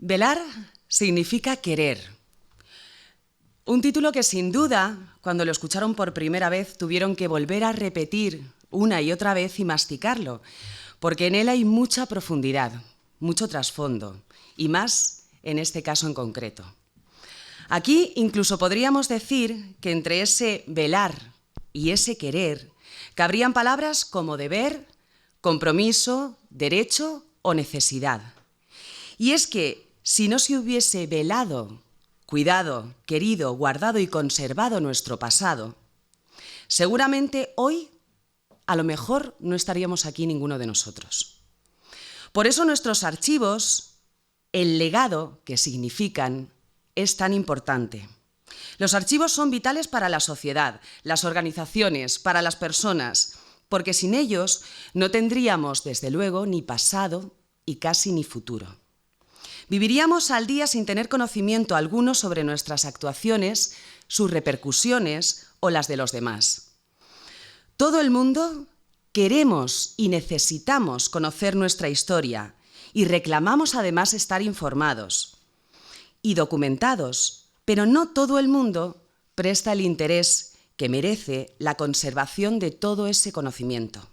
Velar significa querer. Un título que sin duda, cuando lo escucharon por primera vez, tuvieron que volver a repetir una y otra vez y masticarlo, porque en él hay mucha profundidad, mucho trasfondo, y más en este caso en concreto. Aquí incluso podríamos decir que entre ese velar y ese querer cabrían palabras como deber, compromiso, derecho o necesidad. Y es que si no se hubiese velado, cuidado, querido, guardado y conservado nuestro pasado, seguramente hoy a lo mejor no estaríamos aquí ninguno de nosotros. Por eso nuestros archivos, el legado que significan, es tan importante. Los archivos son vitales para la sociedad, las organizaciones, para las personas, porque sin ellos no tendríamos, desde luego, ni pasado y casi ni futuro. Viviríamos al día sin tener conocimiento alguno sobre nuestras actuaciones, sus repercusiones o las de los demás. Todo el mundo queremos y necesitamos conocer nuestra historia y reclamamos además estar informados y documentados, pero no todo el mundo presta el interés que merece la conservación de todo ese conocimiento.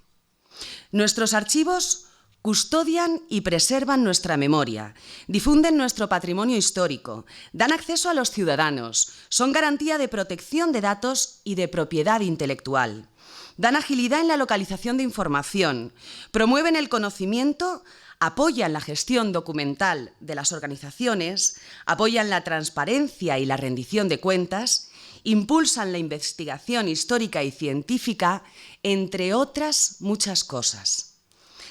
Nuestros archivos custodian y preservan nuestra memoria, difunden nuestro patrimonio histórico, dan acceso a los ciudadanos, son garantía de protección de datos y de propiedad intelectual, dan agilidad en la localización de información, promueven el conocimiento, apoyan la gestión documental de las organizaciones, apoyan la transparencia y la rendición de cuentas, impulsan la investigación histórica y científica, entre otras muchas cosas.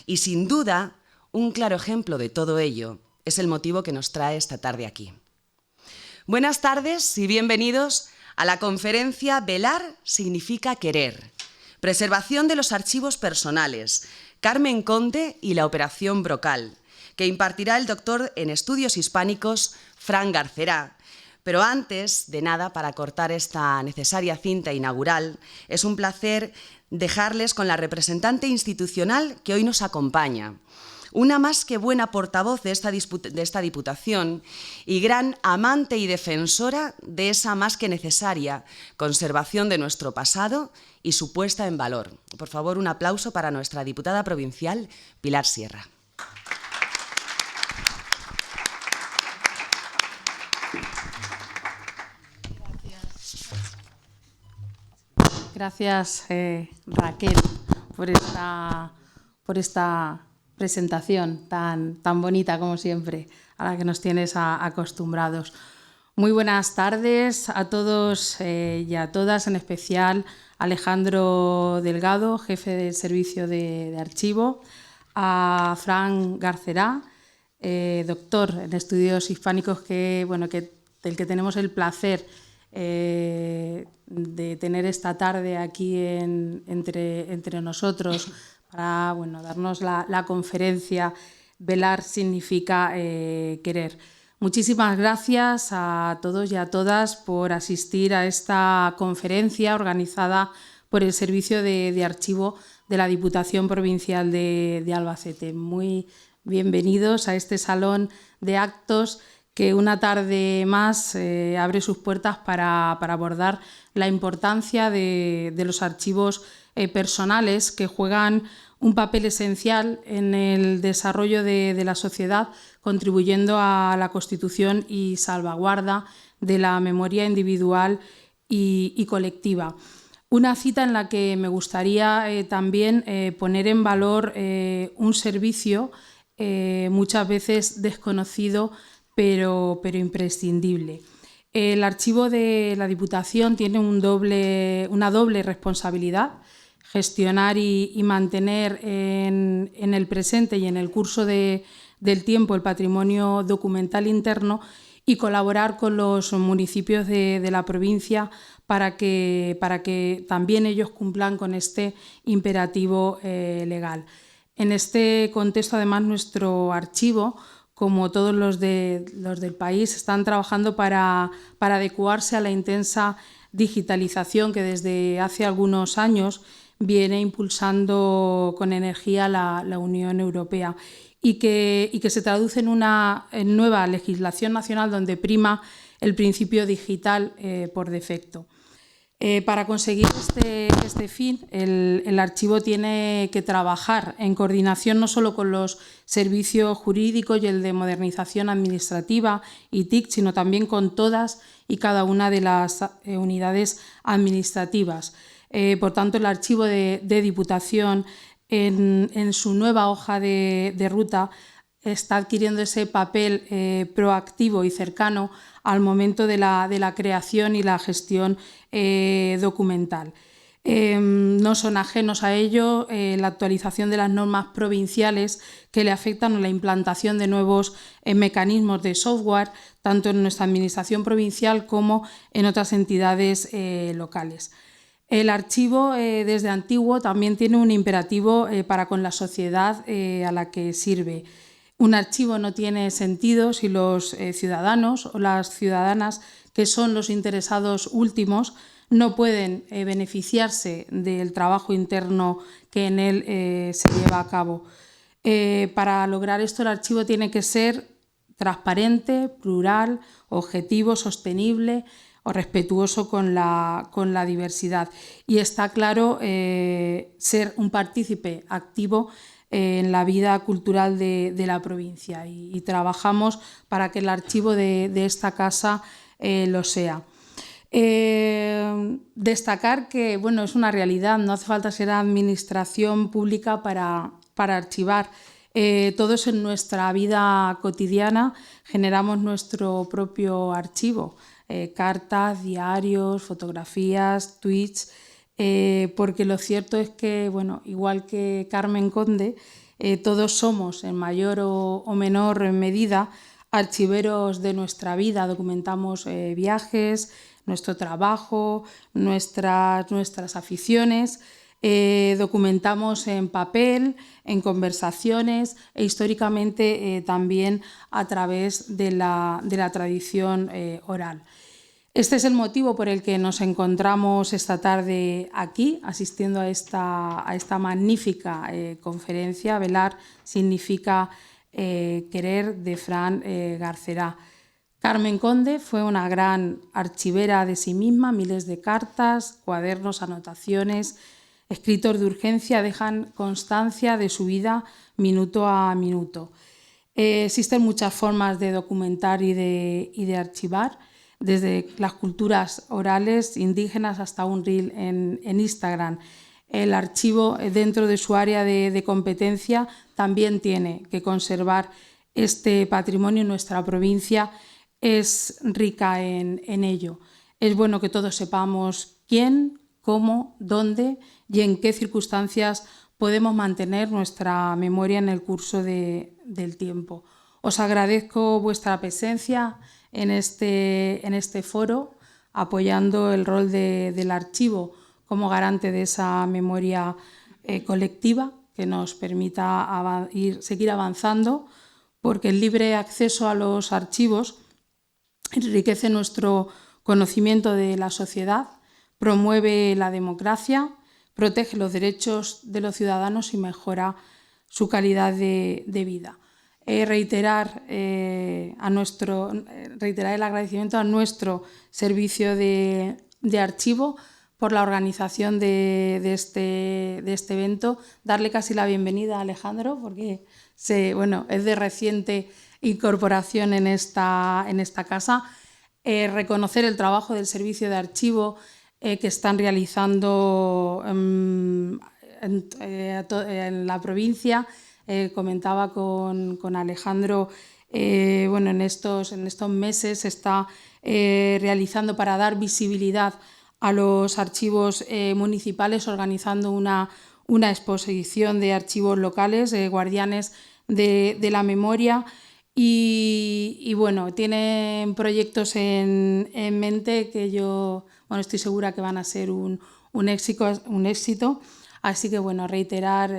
Y sin duda, un claro ejemplo de todo ello es el motivo que nos trae esta tarde aquí. Buenas tardes y bienvenidos a la conferencia Velar significa querer. Preservación de los archivos personales, Carmen Conde y la Operación Brocal, que impartirá el doctor en Estudios Hispánicos, Fran Garcerá. Pero antes de nada, para cortar esta necesaria cinta inaugural, es un placer dejarles con la representante institucional que hoy nos acompaña, una más que buena portavoz de esta Diputación y gran amante y defensora de esa más que necesaria conservación de nuestro pasado y su puesta en valor. Por favor, un aplauso para nuestra diputada provincial, Pilar Sierra. Gracias, Raquel, por esta presentación tan bonita, como siempre, a la que nos tienes acostumbrados. Muy buenas tardes a todos y a todas, en especial a Alejandro Delgado, jefe del Servicio de Archivo, a Fran Garcerá, doctor en Estudios Hispánicos, del que tenemos el placer de tener esta tarde aquí entre nosotros para darnos la conferencia Velar significa querer. Muchísimas gracias a todos y a todas por asistir a esta conferencia organizada por el Servicio de Archivo de la Diputación Provincial de Albacete. Muy bienvenidos a este salón de actos que una tarde más abre sus puertas para abordar la importancia de los archivos personales, que juegan un papel esencial en el desarrollo de la sociedad, contribuyendo a la constitución y salvaguarda de la memoria individual y colectiva. Una cita en la que me gustaría también poner en valor un servicio muchas veces desconocido, pero imprescindible. El archivo de la Diputación tiene una doble responsabilidad: gestionar y mantener en el presente y en el curso del tiempo el patrimonio documental interno, y colaborar con los municipios de la provincia para que también ellos cumplan con este imperativo legal. En este contexto, además, nuestro archivo, como todos los del país, están trabajando para adecuarse a la intensa digitalización que desde hace algunos años viene impulsando con energía la Unión Europea. y que se traduce en nueva legislación nacional donde prima el principio digital por defecto. Para conseguir este fin, el archivo tiene que trabajar en coordinación no solo con los servicios jurídicos y el de modernización administrativa y TIC, sino también con todas y cada una de las unidades administrativas. Por tanto, el archivo de Diputación en su nueva hoja de ruta está adquiriendo ese papel proactivo y cercano al momento de la creación y la gestión documental. No son ajenos a ello la actualización de las normas provinciales que le afectan a la implantación de nuevos mecanismos de software, tanto en nuestra administración provincial como en otras entidades locales. El archivo, desde antiguo, también tiene un imperativo para con la sociedad a la que sirve. Un archivo no tiene sentido si los ciudadanos o las ciudadanas, que son los interesados últimos, no pueden beneficiarse del trabajo interno que en él se lleva a cabo. Para lograr esto, el archivo tiene que ser transparente, plural, objetivo, sostenible o respetuoso con la diversidad. Y está claro ser un partícipe activo en la vida cultural de la provincia y trabajamos para que el archivo de esta casa lo sea. Destacar que es una realidad, no hace falta ser administración pública para archivar. Todos en nuestra vida cotidiana generamos nuestro propio archivo, cartas, diarios, fotografías, tweets, porque lo cierto es que, igual que Carmen Conde, todos somos en mayor o menor medida archiveros de nuestra vida, documentamos viajes, nuestro trabajo, nuestras aficiones, documentamos en papel, en conversaciones e históricamente también a través de la tradición oral. Este es el motivo por el que nos encontramos esta tarde aquí, asistiendo a esta magnífica conferencia. Velar significa querer, de Fran Garcerá. Carmen Conde fue una gran archivera de sí misma, miles de cartas, cuadernos, anotaciones, escritos de urgencia dejan constancia de su vida minuto a minuto. Existen muchas formas de documentar y de archivar, desde las culturas orales indígenas hasta un reel en Instagram. El archivo, dentro de su área de competencia, también tiene que conservar este patrimonio en nuestra provincia. Es rica en ello. Es bueno que todos sepamos quién, cómo, dónde y en qué circunstancias podemos mantener nuestra memoria en el curso del tiempo. Os agradezco vuestra presencia en este foro, apoyando el rol del archivo como garante de esa memoria colectiva que nos permita seguir avanzando, porque el libre acceso a los archivos enriquece nuestro conocimiento de la sociedad, promueve la democracia, protege los derechos de los ciudadanos y mejora su calidad de vida. Reiterar el agradecimiento a nuestro servicio de archivo por la organización de este evento. Darle casi la bienvenida a Alejandro, porque es de reciente incorporación en esta casa. Reconocer el trabajo del servicio de archivo que están realizando en la provincia. Comentaba con Alejandro, en estos meses se está realizando para dar visibilidad a los archivos municipales, organizando una exposición de archivos locales, guardianes de la memoria. Y tienen proyectos en mente que yo estoy segura que van a ser un éxito. Así que reiterar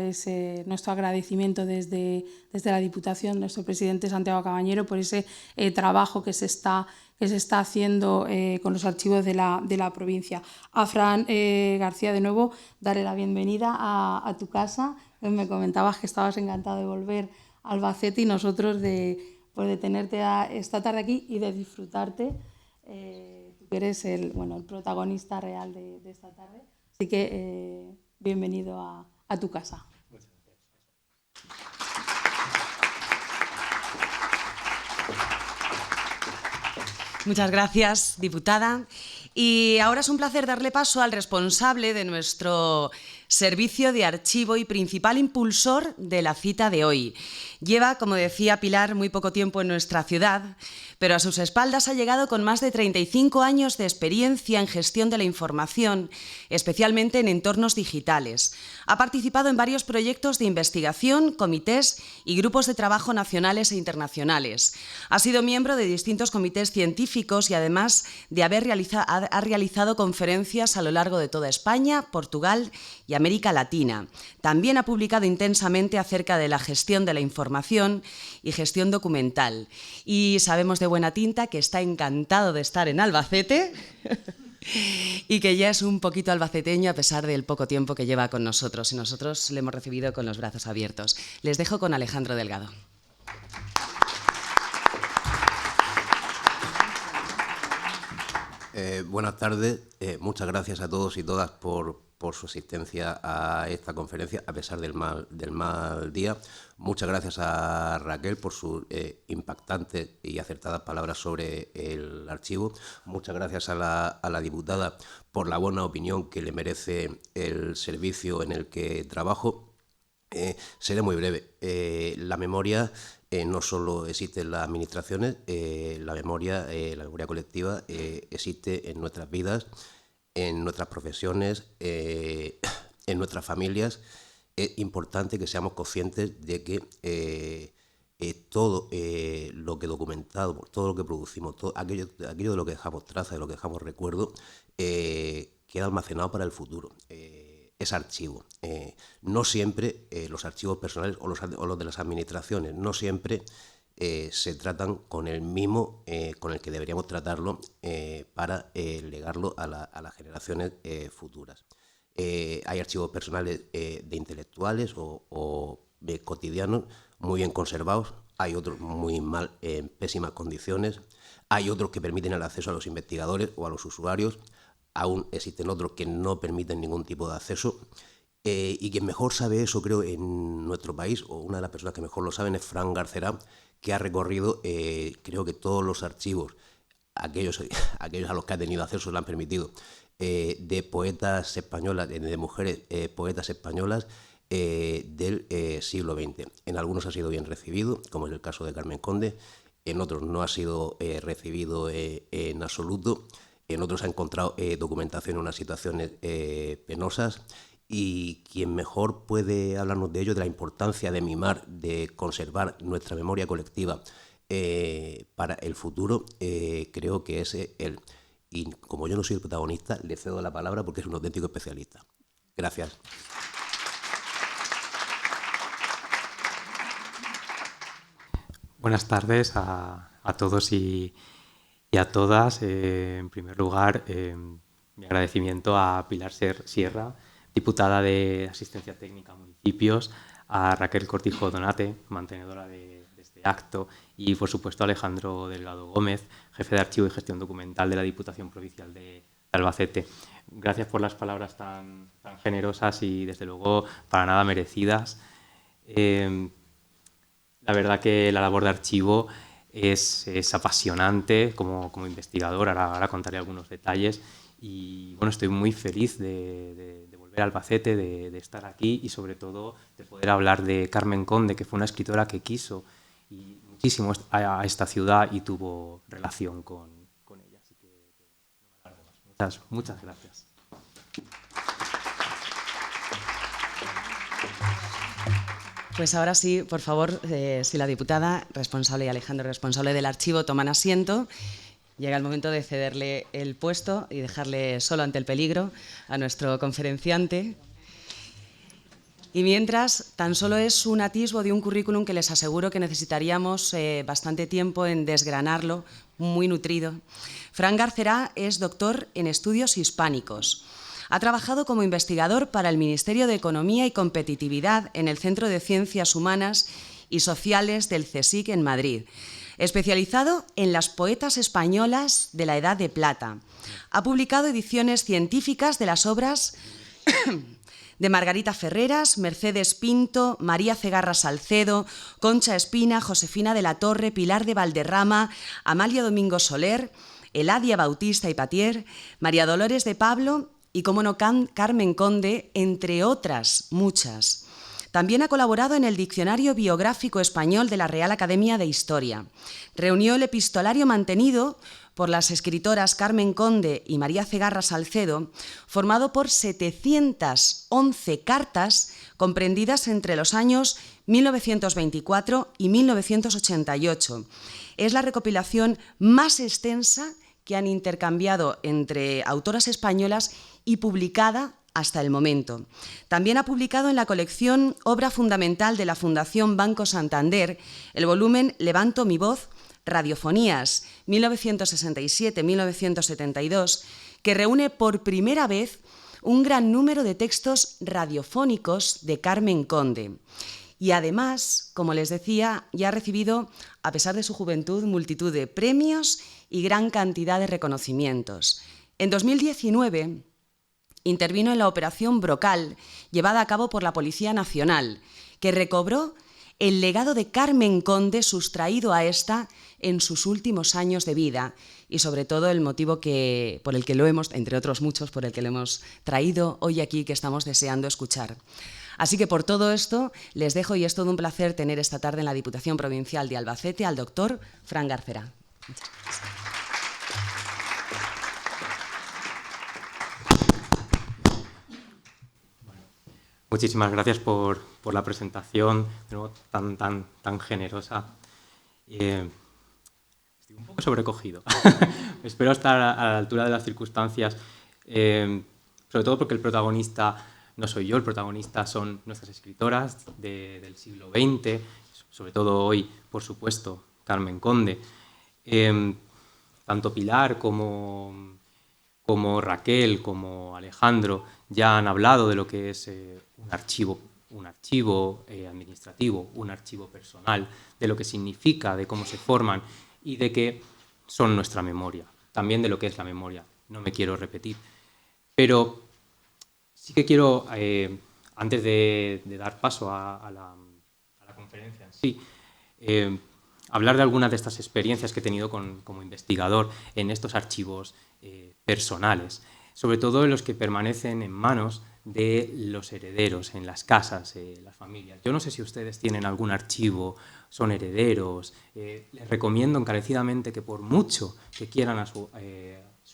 nuestro agradecimiento desde la Diputación, nuestro presidente Santiago Cabañero, por ese trabajo que se está haciendo con los archivos de la provincia. A Fran García, de nuevo, darle la bienvenida a tu casa. Me comentabas que estabas encantado de volver Albacete y nosotros de tenerte esta tarde aquí y de disfrutarte. Tú que eres el protagonista real de esta tarde. Así que bienvenido a tu casa. Muchas gracias, diputada. Y ahora es un placer darle paso al responsable de nuestro servicio de archivo y principal impulsor de la cita de hoy. Lleva, como decía Pilar, muy poco tiempo en nuestra ciudad, pero a sus espaldas ha llegado con más de 35 años de experiencia en gestión de la información, especialmente en entornos digitales. Ha participado en varios proyectos de investigación, comités y grupos de trabajo nacionales e internacionales. Ha sido miembro de distintos comités científicos y además de ha realizado conferencias a lo largo de toda España, Portugal y América Latina. También ha publicado intensamente acerca de la gestión de la información y gestión documental. Y sabemos de buena tinta que está encantado de estar en Albacete y que ya es un poquito albaceteño a pesar del poco tiempo que lleva con nosotros. Y nosotros le hemos recibido con los brazos abiertos. Les dejo con Alejandro Delgado. Buenas tardes, muchas gracias a todos y todas por su asistencia a esta conferencia, a pesar del mal día. Muchas gracias a Raquel por sus impactantes y acertadas palabras sobre el archivo. Muchas gracias a la diputada por la buena opinión que le merece el servicio en el que trabajo. Seré muy breve. La memoria no solo existe en las administraciones, la memoria colectiva existe en nuestras vidas, en nuestras profesiones, en nuestras familias. Es importante que seamos conscientes de que todo lo que documentamos, todo lo que producimos, todo aquello de lo que dejamos traza, de lo que dejamos recuerdo, queda almacenado para el futuro. Es archivo. No siempre los archivos personales o los de las administraciones, no siempre se tratan con el mimo con el que deberíamos tratarlo para legarlo a las generaciones futuras. Hay archivos personales de intelectuales o de cotidianos muy bien conservados, hay otros muy mal, en pésimas condiciones, hay otros que permiten el acceso a los investigadores o a los usuarios. Aún existen otros que no permiten ningún tipo de acceso. Y quien mejor sabe eso, creo, en nuestro país, o una de las personas que mejor lo saben, es Fran Garcerá, que ha recorrido, creo que todos los archivos, aquellos a los que ha tenido acceso le han permitido, de poetas españolas, de mujeres poetas españolas del siglo XX. En algunos ha sido bien recibido, como es el caso de Carmen Conde, en otros no ha sido recibido en absoluto. En otros ha encontrado documentación en unas situaciones penosas, y quien mejor puede hablarnos de ello, de la importancia de mimar, de conservar nuestra memoria colectiva para el futuro, creo que es él. Y como yo no soy el protagonista, le cedo la palabra porque es un auténtico especialista. Gracias. Buenas tardes a todos y a todas. En primer lugar, mi agradecimiento a Pilar Sierra, diputada de Asistencia Técnica a Municipios, a Raquel Cortijo Donate, mantenedora de este acto, y por supuesto a Alejandro Delgado Gómez, jefe de Archivo y Gestión Documental de la Diputación Provincial de Albacete. Gracias por las palabras tan generosas y desde luego para nada merecidas. La verdad que la labor de archivo es apasionante como investigador, ahora contaré algunos detalles, y bueno, estoy muy feliz de volver a Albacete, de estar aquí y sobre todo de poder hablar de Carmen Conde, que fue una escritora que quiso y muchísimo a esta ciudad y tuvo relación con ella. Así que no me alargo más. Muchas gracias. Pues ahora sí, por favor, si la diputada responsable y Alejandro responsable del archivo toman asiento, llega el momento de cederle el puesto y dejarle solo ante el peligro a nuestro conferenciante. Y mientras, tan solo es un atisbo de un currículum que les aseguro que necesitaríamos bastante tiempo en desgranarlo, muy nutrido. Fran Garcerá es doctor en estudios hispánicos. Ha trabajado como investigador para el Ministerio de Economía y Competitividad en el Centro de Ciencias Humanas y Sociales del CSIC en Madrid, especializado en las poetas españolas de la Edad de Plata. Ha publicado ediciones científicas de las obras de Margarita Ferreras, Mercedes Pinto, María Cegarra Salcedo, Concha Espina, Josefina de la Torre, Pilar de Valderrama, Amalia Domingo Soler, Eladia Bautista y Patier, María Dolores de Pablo y, como no, Carmen Conde, entre otras muchas. También ha colaborado en el Diccionario Biográfico Español de la Real Academia de Historia. Reunió el epistolario mantenido por las escritoras Carmen Conde y María Cegarra Salcedo, formado por 711 cartas comprendidas entre los años 1924 y 1988. Es la recopilación más extensa que han intercambiado entre autoras españolas y publicada hasta el momento. También ha publicado en la colección Obra Fundamental de la Fundación Banco Santander el volumen Levanto mi voz, Radiofonías, 1967-1972, que reúne por primera vez un gran número de textos radiofónicos de Carmen Conde. Y además, como les decía, ya ha recibido, a pesar de su juventud, multitud de premios y gran cantidad de reconocimientos. En 2019 intervino en la Operación Brocal, llevada a cabo por la Policía Nacional, que recobró el legado de Carmen Conde sustraído a esta en sus últimos años de vida y, sobre todo, el motivo por el que lo hemos, entre otros muchos, por el que lo hemos traído hoy aquí, que estamos deseando escuchar. Así que por todo esto les dejo, y es todo un placer tener esta tarde en la Diputación Provincial de Albacete al doctor Fran Garcera. Muchas gracias. Muchísimas gracias por la presentación, de nuevo, tan generosa. Estoy un poco sobrecogido. Espero estar a la altura de las circunstancias, sobre todo porque el protagonista no soy yo, el protagonista son nuestras escritoras del siglo XX, sobre todo hoy, por supuesto, Carmen Conde. Tanto Pilar como Raquel, como Alejandro, ya han hablado de lo que es un archivo administrativo, un archivo personal, de lo que significa, de cómo se forman y de qué son nuestra memoria, también de lo que es la memoria. No me quiero repetir, pero sí que quiero, antes de dar paso a la conferencia en sí, hablar de algunas de estas experiencias que he tenido como investigador en estos archivos personales, sobre todo los que permanecen en manos de los herederos, en las casas, las familias. Yo no sé si ustedes tienen algún archivo, son herederos. Les recomiendo encarecidamente que, por mucho que quieran a su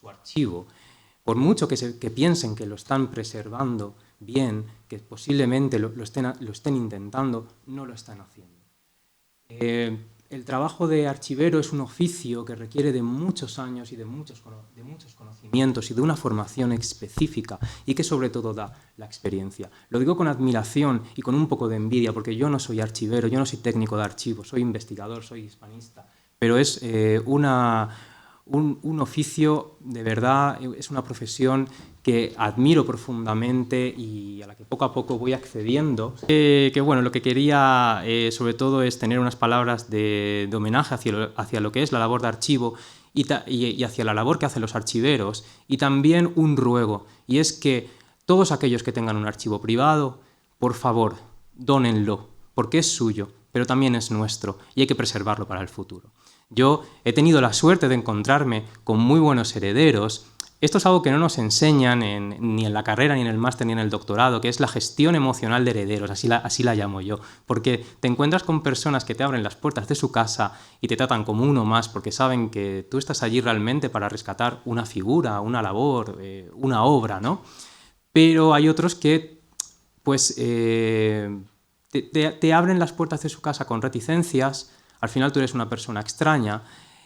archivo, por mucho que piensen que lo están preservando bien, que posiblemente lo estén intentando, no lo están haciendo. El trabajo de archivero es un oficio que requiere de muchos años y de muchos conocimientos y de una formación específica, y que sobre todo da la experiencia. Lo digo con admiración y con un poco de envidia, porque yo no soy archivero, yo no soy técnico de archivos, soy investigador, soy hispanista, pero es un oficio, de verdad, es una profesión que admiro profundamente y a la que poco a poco voy accediendo. Bueno, lo que quería sobre todo es tener unas palabras de homenaje hacia lo que es la labor de archivo y hacia la labor que hacen los archiveros, y también un ruego, y es que todos aquellos que tengan un archivo privado, por favor, dónenlo, porque es suyo, pero también es nuestro y hay que preservarlo para el futuro. Yo he tenido la suerte de encontrarme con muy buenos herederos. Esto es algo que no nos enseñan ni en la carrera, ni en el máster, ni en el doctorado, que es la gestión emocional de herederos, así la llamo yo. Porque te encuentras con personas que te abren las puertas de su casa y te tratan como uno más, porque saben que tú estás allí realmente para rescatar una figura, una labor, una obra, ¿no? Pero hay otros que, pues, te abren las puertas de su casa con reticencias. Al final tú eres una persona extraña,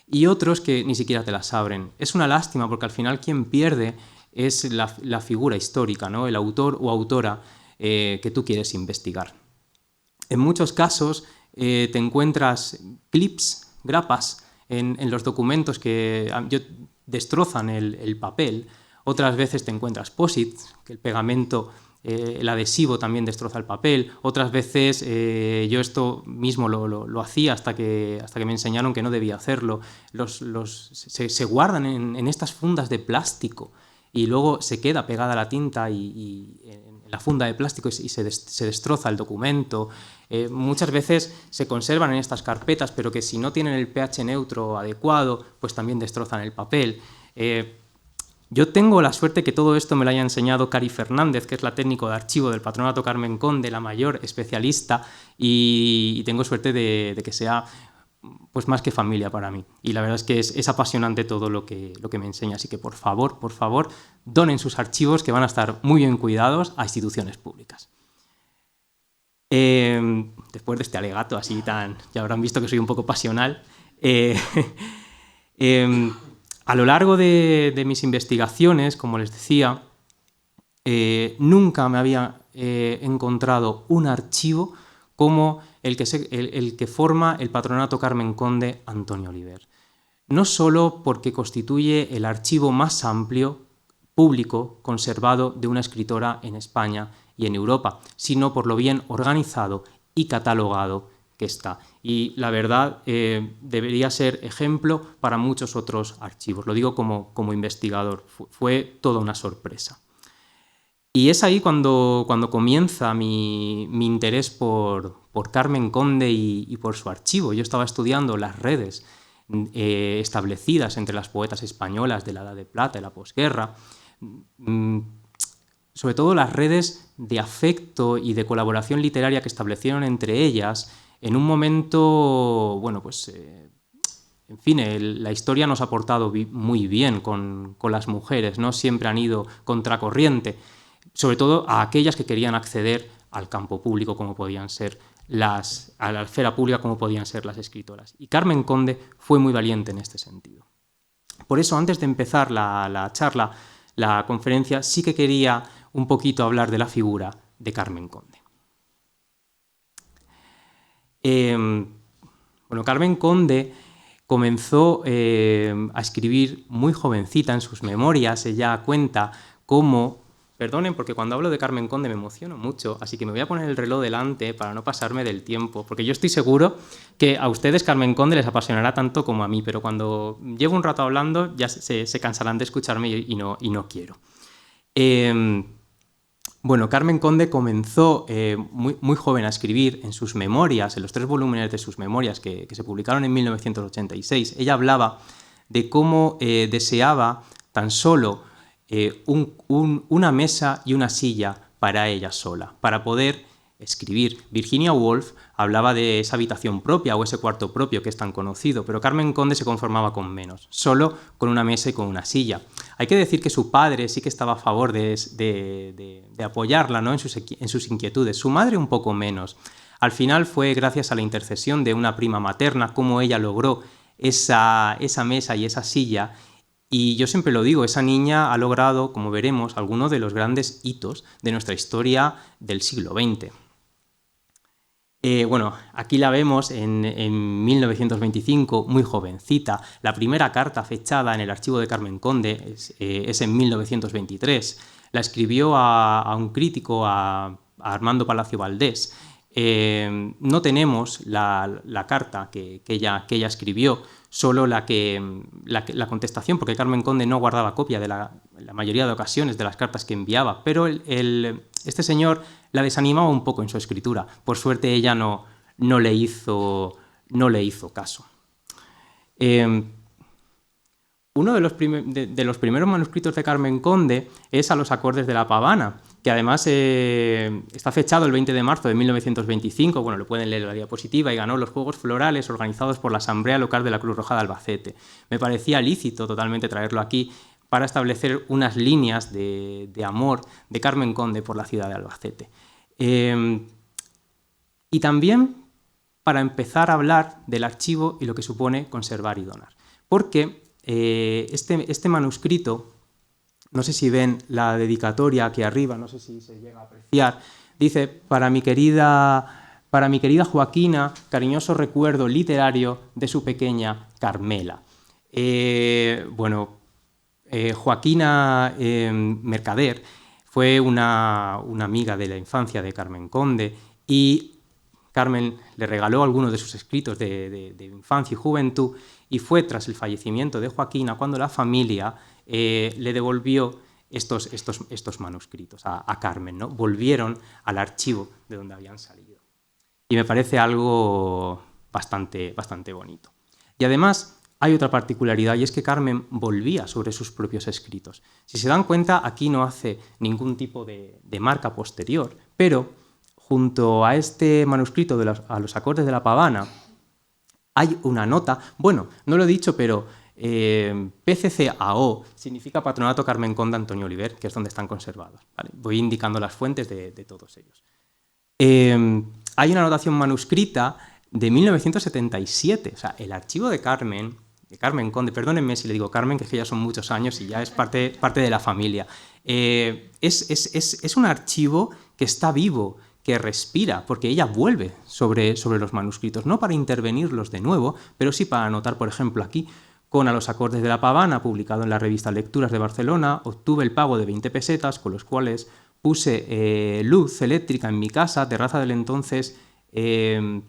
y otros que ni siquiera te las abren. Es una lástima, porque al final quien pierde es la figura histórica, ¿no? El autor o autora que tú quieres investigar. En muchos casos te encuentras clips, grapas en los documentos que destrozan el papel. Otras veces te encuentras posits, que el pegamento el adhesivo también destroza el papel. Otras veces yo esto mismo lo hacía hasta que me enseñaron que no debía hacerlo. Se guardan en estas fundas de plástico y luego se queda pegada la tinta y en la funda de plástico y se destroza el documento. Muchas veces se conservan en estas carpetas, pero que si no tienen el pH neutro adecuado, pues también destrozan el papel. Yo tengo la suerte que todo esto me lo haya enseñado Cari Fernández, que es la técnico de archivo del Patronato Carmen Conde, la mayor especialista, y tengo suerte de que sea pues más que familia para mí. Y la verdad es que es apasionante todo lo que me enseña. Así que por favor, donen sus archivos, que van a estar muy bien cuidados, a instituciones públicas. Después de este alegato así tan... ya habrán visto que soy un poco pasional. A lo largo de mis investigaciones, como les decía, nunca me había encontrado un archivo como el que forma el Patronato Carmen Conde Antonio Oliver. No solo porque constituye el archivo más amplio, público, conservado de una escritora en España y en Europa, sino por lo bien organizado y catalogado que está. Y la verdad debería ser ejemplo para muchos otros archivos. Lo digo como investigador, fue toda una sorpresa. Y es ahí cuando comienza mi interés por Carmen Conde y por su archivo. Yo estaba estudiando las redes establecidas entre las poetas españolas de la Edad de Plata y la posguerra, sobre todo las redes de afecto y de colaboración literaria que establecieron entre ellas en un momento, bueno, pues, en fin, la historia nos ha portado muy bien con las mujeres, ¿no? Siempre han ido contracorriente, sobre todo a aquellas que querían acceder al campo público, como podían ser a la esfera pública, como podían ser las escritoras. Y Carmen Conde fue muy valiente en este sentido. Por eso, antes de empezar la charla, la conferencia, sí que quería un poquito hablar de la figura de Carmen Conde. Bueno, Carmen Conde comenzó a escribir muy jovencita en sus memorias. Ella cuenta cómo... Perdonen, porque cuando hablo de Carmen Conde me emociono mucho, así que me voy a poner el reloj delante para no pasarme del tiempo, porque yo estoy seguro que a ustedes Carmen Conde les apasionará tanto como a mí, pero cuando llevo un rato hablando ya se cansarán de escucharme y no quiero. Bueno, Carmen Conde comenzó muy joven a escribir en sus memorias, en los 3 volúmenes de sus memorias que se publicaron en 1986. Ella hablaba de cómo deseaba tan solo una mesa y una silla para ella sola, para poder escribir. Virginia Woolf hablaba de esa habitación propia o ese cuarto propio que es tan conocido, pero Carmen Conde se conformaba con menos, solo con una mesa y con una silla. Hay que decir que su padre sí que estaba a favor de apoyarla, ¿no? en sus inquietudes, su madre un poco menos. Al final fue gracias a la intercesión de una prima materna como ella logró esa mesa y esa silla. Y yo siempre lo digo, esa niña ha logrado, como veremos, algunos de los grandes hitos de nuestra historia del siglo XX. Bueno, aquí la vemos en 1925, muy jovencita. La primera carta fechada en el archivo de Carmen Conde es en 1923. La escribió a un crítico, a Armando Palacio Valdés. No tenemos la carta que ella escribió, solo la contestación, porque Carmen Conde no guardaba copia de la mayoría de ocasiones de las cartas que enviaba, pero este señor la desanimaba un poco en su escritura. Por suerte ella no le hizo caso. Uno de los primeros manuscritos de Carmen Conde es a los acordes de la pavana, que además está fechado el 20 de marzo de 1925, bueno, lo pueden leer en la diapositiva, y ganó los Juegos Florales organizados por la Asamblea Local de la Cruz Roja de Albacete. Me parecía lícito totalmente traerlo aquí para establecer unas líneas de amor de Carmen Conde por la ciudad de Albacete. Y también para empezar a hablar del archivo y lo que supone conservar y donar. Porque este manuscrito, no sé si ven la dedicatoria aquí arriba, no sé si se llega a apreciar, dice: para mi querida Joaquina, cariñoso recuerdo literario de su pequeña Carmela. Joaquina Mercader Fue una amiga de la infancia de Carmen Conde y Carmen le regaló algunos de sus escritos de infancia y juventud, y fue tras el fallecimiento de Joaquina cuando la familia le devolvió estos manuscritos a Carmen, ¿no? Volvieron al archivo de donde habían salido. Y me parece algo bastante bonito. Y además hay otra particularidad, y es que Carmen volvía sobre sus propios escritos. Si se dan cuenta, aquí no hace ningún tipo de marca posterior, pero junto a este manuscrito a los acordes de la pavana hay una nota, bueno, no lo he dicho, pero PCCAO significa Patronato Carmen Conde Antonio Oliver, que es donde están conservados, ¿vale? Voy indicando las fuentes de todos ellos. Hay una anotación manuscrita de 1977, o sea, el archivo de Carmen Conde, perdónenme si le digo Carmen, que es que ya son muchos años y ya es parte de la familia. Es un archivo que está vivo, que respira, porque ella vuelve sobre los manuscritos, no para intervenirlos de nuevo, pero sí para anotar, por ejemplo, aquí, con A los acordes de la pavana, publicado en la revista Lecturas de Barcelona, obtuve el pago de 20 pesetas, con los cuales puse luz eléctrica en mi casa, terraza del entonces 13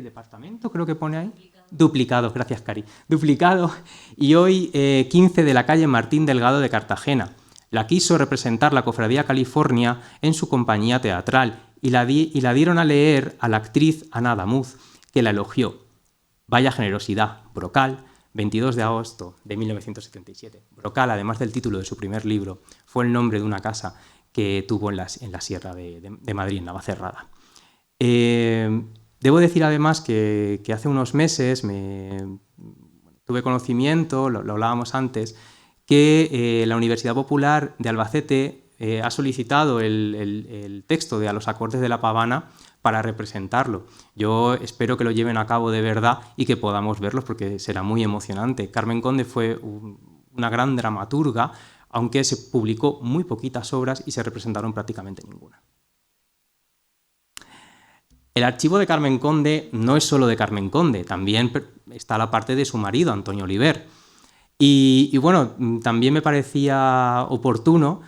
departamento, creo que pone ahí. Duplicado, gracias, Cari. Duplicado, y hoy 15 de la calle Martín Delgado de Cartagena. La quiso representar la Cofradía California en su compañía teatral y la dieron a leer a la actriz Ana Damuz, que la elogió. Vaya generosidad. Brocal, 22 de agosto de 1977. Brocal, además del título de su primer libro, fue el nombre de una casa que tuvo en la Sierra de Madrid, en Navacerrada. Debo decir además que hace unos meses tuve conocimiento, lo hablábamos antes, que la Universidad Popular de Albacete ha solicitado el texto de A los acordes de la pavana para representarlo. Yo espero que lo lleven a cabo de verdad y que podamos verlos, porque será muy emocionante. Carmen Conde fue una gran dramaturga, aunque se publicó muy poquitas obras y se representaron prácticamente ninguna. El archivo de Carmen Conde no es solo de Carmen Conde, también está la parte de su marido, Antonio Oliver. Y bueno, también me parecía oportuno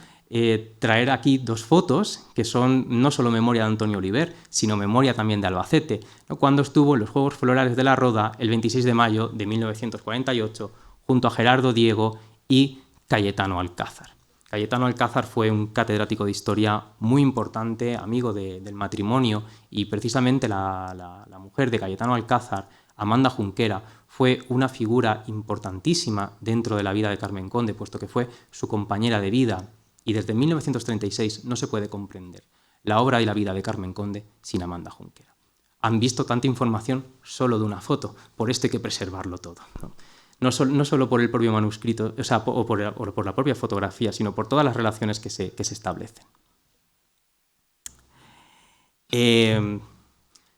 traer aquí dos fotos que son no solo memoria de Antonio Oliver, sino memoria también de Albacete, ¿no? Cuando estuvo en los Juegos Florales de la Roda el 26 de mayo de 1948 junto a Gerardo Diego y Cayetano Alcázar. Cayetano Alcázar fue un catedrático de historia muy importante, amigo del matrimonio, y precisamente la mujer de Cayetano Alcázar, Amanda Junquera, fue una figura importantísima dentro de la vida de Carmen Conde, puesto que fue su compañera de vida, y desde 1936 no se puede comprender la obra y la vida de Carmen Conde sin Amanda Junquera. Han visto tanta información solo de una foto, por esto hay que preservarlo todo, ¿no? No solo por el propio manuscrito, o sea, o por la propia fotografía, sino por todas las relaciones que se establecen.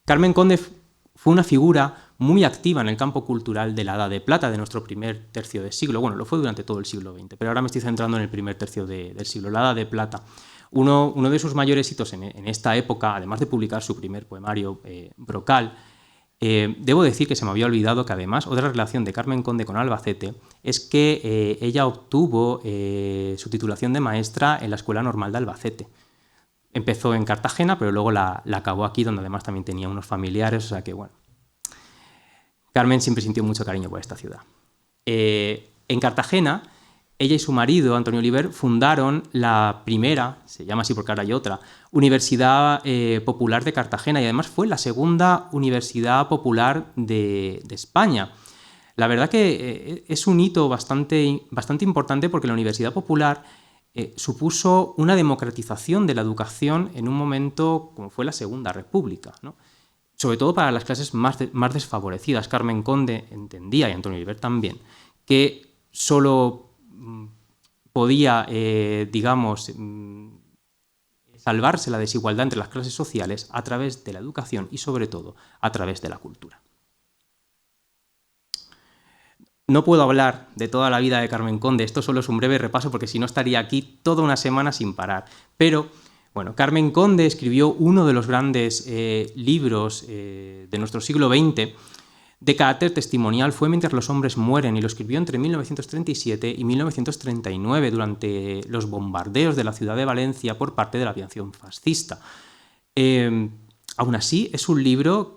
Carmen Conde fue una figura muy activa en el campo cultural de la Edad de Plata, de nuestro primer tercio de siglo. Bueno, lo fue durante todo el siglo XX, pero ahora me estoy centrando en el primer tercio del siglo, la Edad de Plata. Uno de sus mayores hitos en esta época, además de publicar su primer poemario, Brocal, debo decir que se me había olvidado que además otra relación de Carmen Conde con Albacete es que ella obtuvo su titulación de maestra en la Escuela Normal de Albacete. Empezó en Cartagena, pero luego la acabó aquí, donde además también tenía unos familiares, o sea que bueno. Carmen siempre sintió mucho cariño por esta ciudad. En Cartagena, ella y su marido, Antonio Oliver, fundaron la primera, se llama así porque ahora hay otra, Universidad Popular de Cartagena, y además fue la segunda universidad popular de España. La verdad que es un hito bastante importante, porque la Universidad Popular supuso una democratización de la educación en un momento como fue la Segunda República, ¿no? Sobre todo para las clases más desfavorecidas. Carmen Conde entendía, y Antonio Oliver también, que solo podía, salvarse la desigualdad entre las clases sociales a través de la educación y, sobre todo, a través de la cultura. No puedo hablar de toda la vida de Carmen Conde, esto solo es un breve repaso, porque si no estaría aquí toda una semana sin parar. Pero, bueno, Carmen Conde escribió uno de los grandes libros de nuestro siglo XX, de carácter testimonial fue Mientras los hombres mueren, y lo escribió entre 1937 y 1939 durante los bombardeos de la ciudad de Valencia por parte de la aviación fascista. Aún así, es un libro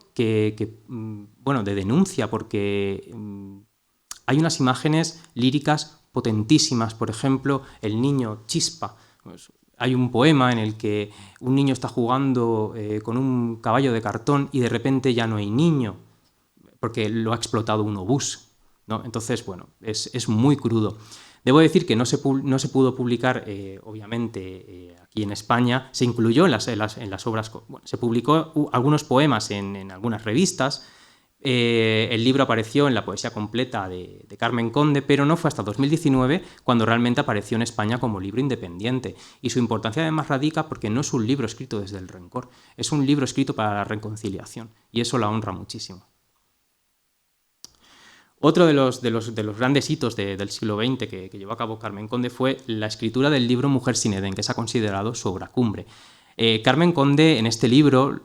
bueno, de denuncia, porque hay unas imágenes líricas potentísimas. Por ejemplo, el niño Chispa. Pues, hay un poema en el que un niño está jugando con un caballo de cartón y de repente ya no hay niño, porque lo ha explotado un obús, ¿no? Entonces, bueno, es muy crudo. Debo decir que no se pudo publicar, obviamente, aquí en España. Se incluyó en las obras, bueno, se publicó algunos poemas en algunas revistas. El libro apareció en la poesía completa de Carmen Conde, pero no fue hasta 2019 cuando realmente apareció en España como libro independiente. Y su importancia además radica porque no es un libro escrito desde el rencor, es un libro escrito para la reconciliación, y eso la honra muchísimo. Otro de los grandes hitos del siglo XX que llevó a cabo Carmen Conde fue la escritura del libro Mujer sin Edén, que se ha considerado su obra cumbre. Carmen Conde, en este libro,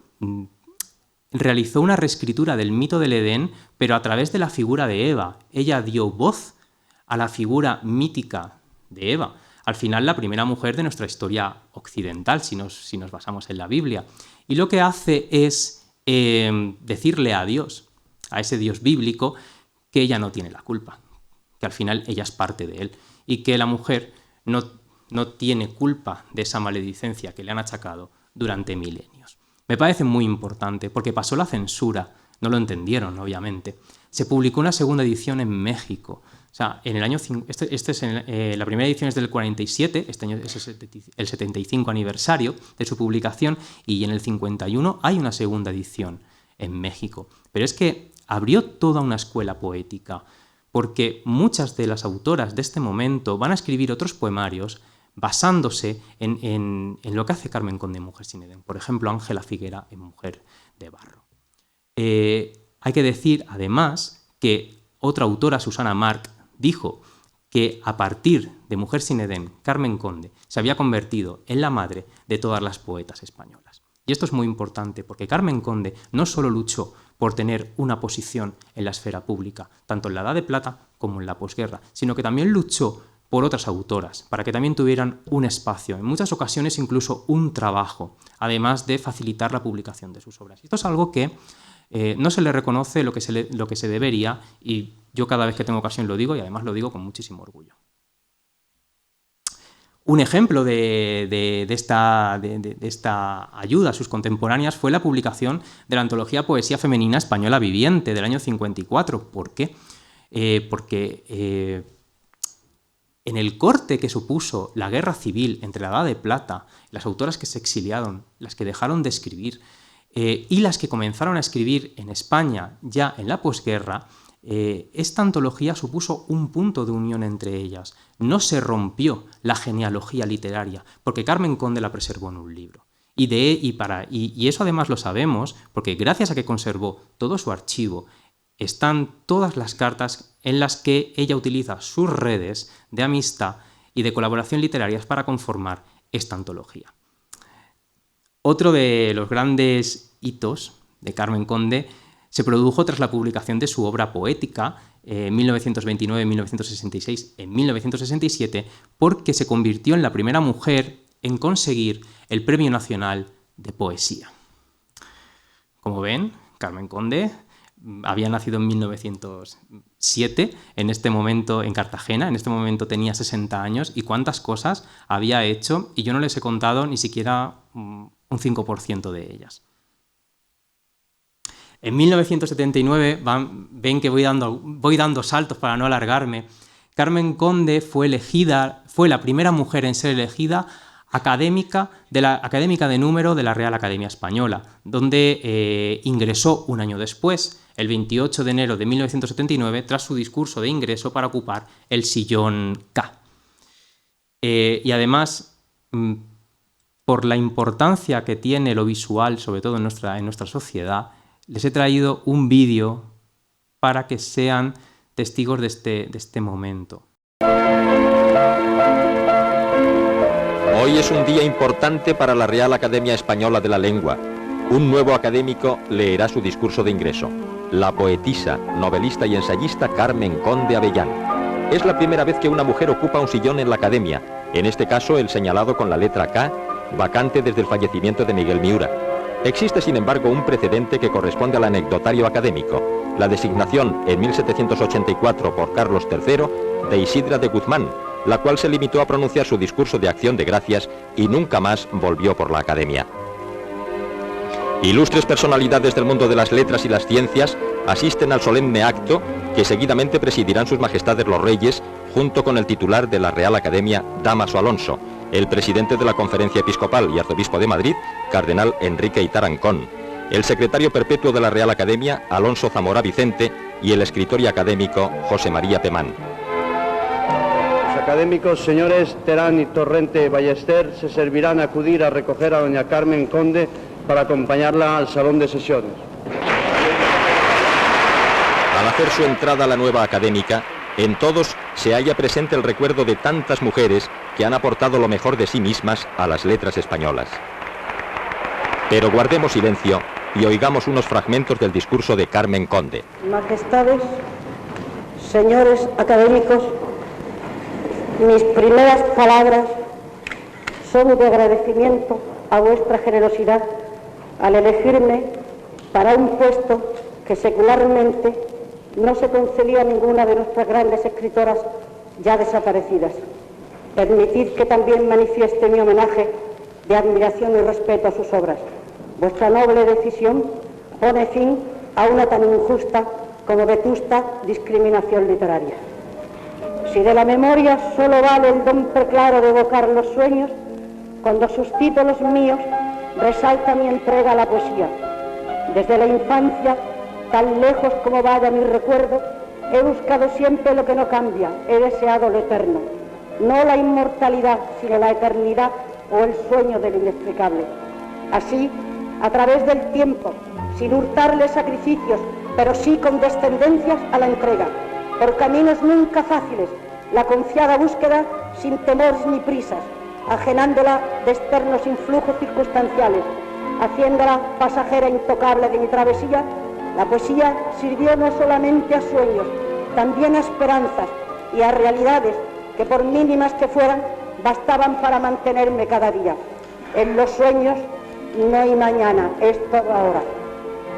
realizó una reescritura del mito del Edén, pero a través de la figura de Eva. Ella dio voz a la figura mítica de Eva, al final la primera mujer de nuestra historia occidental, si nos basamos en la Biblia. Y lo que hace es decirle a Dios, a ese Dios bíblico, que ella no tiene la culpa, que al final ella es parte de él, y que la mujer no tiene culpa de esa maledicencia que le han achacado durante milenios. Me parece muy importante, porque pasó la censura, no lo entendieron, obviamente. Se publicó una segunda edición en México. O sea, en el año la primera edición es del 47, este año es el 75 aniversario de su publicación, y en el 51 hay una segunda edición en México. Pero es que abrió toda una escuela poética, porque muchas de las autoras de este momento van a escribir otros poemarios basándose en lo que hace Carmen Conde en Mujer sin Edén. Por ejemplo, Ángela Figuera en Mujer de barro. Hay que decir, además, que otra autora, Susana March, dijo que a partir de Mujer sin Edén, Carmen Conde se había convertido en la madre de todas las poetas españolas. Y esto es muy importante, porque Carmen Conde no solo luchó por tener una posición en la esfera pública, tanto en la Edad de Plata como en la posguerra, sino que también luchó por otras autoras, para que también tuvieran un espacio, en muchas ocasiones incluso un trabajo, además de facilitar la publicación de sus obras. Esto es algo que no se le reconoce lo que se debería, y yo cada vez que tengo ocasión lo digo, y además lo digo con muchísimo orgullo. Un ejemplo de esta ayuda a sus contemporáneas fue la publicación de la antología Poesía Femenina Española Viviente del año 54. ¿Por qué? Porque en el corte que supuso la guerra civil entre la Edad de Plata, las autoras que se exiliaron, las que dejaron de escribir y las que comenzaron a escribir en España ya en la posguerra, esta antología supuso un punto de unión entre ellas. No se rompió la genealogía literaria, porque Carmen Conde la preservó en un libro. Y eso además lo sabemos, porque gracias a que conservó todo su archivo, están todas las cartas en las que ella utiliza sus redes de amistad y de colaboración literarias para conformar esta antología. Otro de los grandes hitos de Carmen Conde se produjo tras la publicación de su obra poética en 1929, 1966, en 1967, porque se convirtió en la primera mujer en conseguir el Premio Nacional de Poesía. Como ven, Carmen Conde había nacido en 1907, en este momento en Cartagena, en este momento tenía 60 años, y cuántas cosas había hecho, y yo no les he contado ni siquiera un 5% de ellas. En 1979, ven que voy dando saltos para no alargarme, Carmen Conde fue la primera mujer en ser elegida académica de número de la Real Academia Española, donde ingresó un año después, el 28 de enero de 1979, tras su discurso de ingreso para ocupar el sillón K. Y además, por la importancia que tiene lo visual, sobre todo en nuestra sociedad, les he traído un vídeo para que sean testigos de este momento. Hoy es un día importante para la Real Academia Española de la Lengua. Un nuevo académico leerá su discurso de ingreso. la poetisa, novelista y ensayista Carmen Conde Avellán. Es la primera vez que una mujer ocupa un sillón en la Academia, en este caso el señalado con la letra K, vacante desde el fallecimiento de Miguel Miura. Existe, sin embargo, un precedente que corresponde al anecdotario académico, la designación en 1784 por Carlos III de Isidra de Guzmán, la cual se limitó a pronunciar su discurso de acción de gracias y nunca más volvió por la Academia. Ilustres personalidades del mundo de las letras y las ciencias asisten al solemne acto que seguidamente presidirán sus majestades los reyes, junto con el titular de la Real Academia, Dámaso Alonso, el presidente de la Conferencia Episcopal y arzobispo de Madrid, cardenal Enrique Itarancón, el secretario perpetuo de la Real Academia, Alonso Zamora Vicente, y el escritor y académico José María Pemán. Los académicos señores Terán y Torrente Ballester se servirán a acudir a recoger a doña Carmen Conde para acompañarla al salón de sesiones. Al hacer su entrada a la nueva académica, en todos se halla presente el recuerdo de tantas mujeres que han aportado lo mejor de sí mismas a las letras españolas. Pero guardemos silencio y oigamos unos fragmentos del discurso de Carmen Conde. Majestades, señores académicos, mis primeras palabras son de agradecimiento a vuestra generosidad al elegirme para un puesto que secularmente no se concedía a ninguna de nuestras grandes escritoras ya desaparecidas. Permitid que también manifieste mi homenaje de admiración y respeto a sus obras. Vuestra noble decisión pone fin a una tan injusta como vetusta discriminación literaria. Si de la memoria solo vale el don preclaro de evocar los sueños, cuando suscito los míos, resalta mi entrega a la poesía. Desde la infancia, tan lejos como vaya mi recuerdo, he buscado siempre lo que no cambia, he deseado lo eterno. No la inmortalidad, sino la eternidad o el sueño del inexplicable. Así, a través del tiempo, sin hurtarle sacrificios, pero sí con descendencias a la entrega, por caminos nunca fáciles, la confiada búsqueda sin temores ni prisas, ajenándola de externos influjos circunstanciales, haciéndola pasajera intocable de mi travesía, la poesía sirvió no solamente a sueños, también a esperanzas y a realidades que por mínimas que fueran, bastaban para mantenerme cada día. En los sueños no hay mañana, es todo ahora.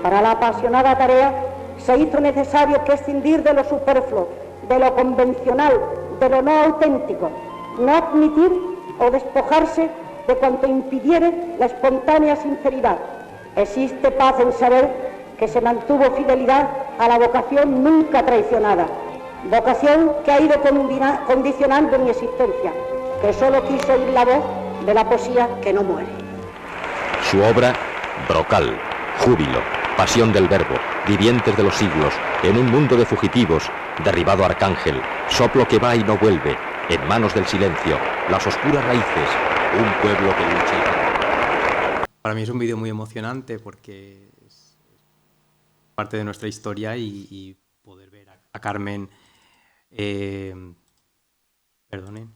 Para la apasionada tarea se hizo necesario prescindir de lo superfluo, de lo convencional, de lo no auténtico, no admitir o despojarse de cuanto impidiere la espontánea sinceridad. Existe paz en saber que se mantuvo fidelidad a la vocación nunca traicionada, vocación que ha ido condicionando mi existencia, que solo quiso oír la voz de la poesía que no muere. Su obra, Brocal, Júbilo, Pasión del Verbo, Vivientes de los siglos, En un mundo de fugitivos, Derribado arcángel, Soplo que va y no vuelve, En manos del silencio, Las oscuras raíces, Un pueblo que lucha. Para mí es un vídeo muy emocionante porque es parte de nuestra historia y poder ver a Carmen, perdonen,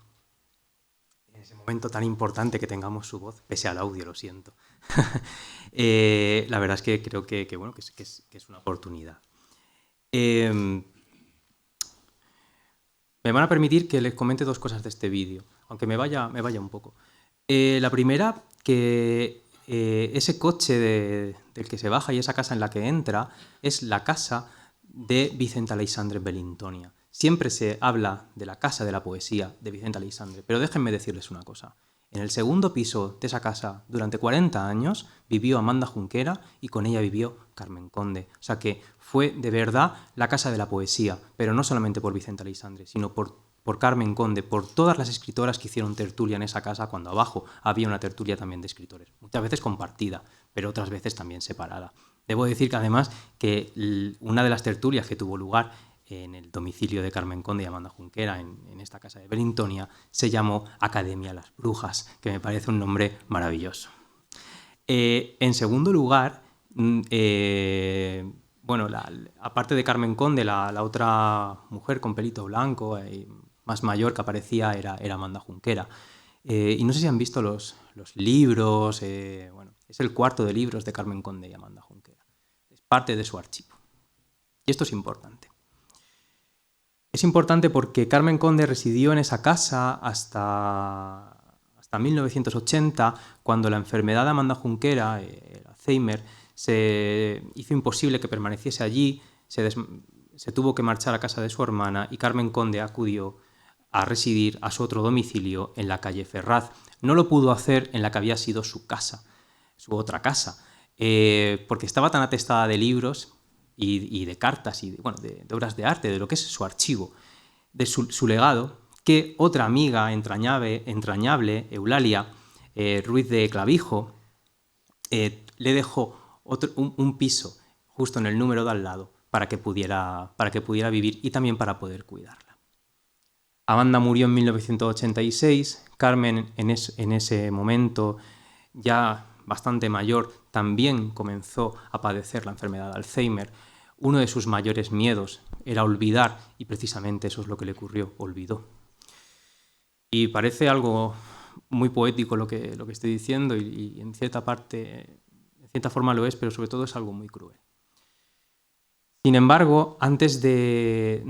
en ese momento tan importante que tengamos su voz, pese al audio, lo siento. La verdad es que creo que es una oportunidad. Me van a permitir que les comente dos cosas de este vídeo, aunque me vaya un poco. La primera, que ese coche del que se baja y esa casa en la que entra es la casa de Vicent Aleixandre Belintonia. Siempre se habla de la casa de la poesía de Vicent Aleixandre, pero déjenme decirles una cosa. En el segundo piso de esa casa, durante 40 años, vivió Amanda Junquera y con ella vivió Carmen Conde. O sea que fue de verdad la casa de la poesía, pero no solamente por Vicent Aleixandre, sino por Carmen Conde, por todas las escritoras que hicieron tertulia en esa casa, cuando abajo había una tertulia también de escritores. Muchas veces compartida, pero otras veces también separada. Debo decir que además que una de las tertulias que tuvo lugar en el domicilio de Carmen Conde y Amanda Junquera, en esta casa de Belintonia, se llamó Academia Las Brujas, que me parece un nombre maravilloso. En segundo lugar, aparte de Carmen Conde, la otra mujer con pelito blanco, más mayor que aparecía, era Amanda Junquera. Y no sé si han visto los libros, es el cuarto de libros de Carmen Conde y Amanda Junquera. Es parte de su archivo. Y esto es importante. Es importante porque Carmen Conde residió en esa casa hasta 1980, cuando la enfermedad de Amanda Junquera, el Alzheimer, se hizo imposible que permaneciese allí, se tuvo que marchar a casa de su hermana y Carmen Conde acudió a residir a su otro domicilio en la calle Ferraz. No lo pudo hacer en la que había sido su casa, su otra casa, porque estaba tan atestada de libros y de cartas y de obras de arte, de lo que es su archivo, de su legado, que otra amiga entrañable, Eulalia Ruiz de Clavijo, le dejó un piso justo en el número de al lado para que pudiera vivir y también para poder cuidarla. Amanda murió en 1986, Carmen en ese momento, ya bastante mayor, también comenzó a padecer la enfermedad de Alzheimer. Uno de sus mayores miedos era olvidar y precisamente eso es lo que le ocurrió, olvidó. Y parece algo muy poético lo que estoy diciendo y en cierta forma lo es, pero sobre todo es algo muy cruel. Sin embargo, antes de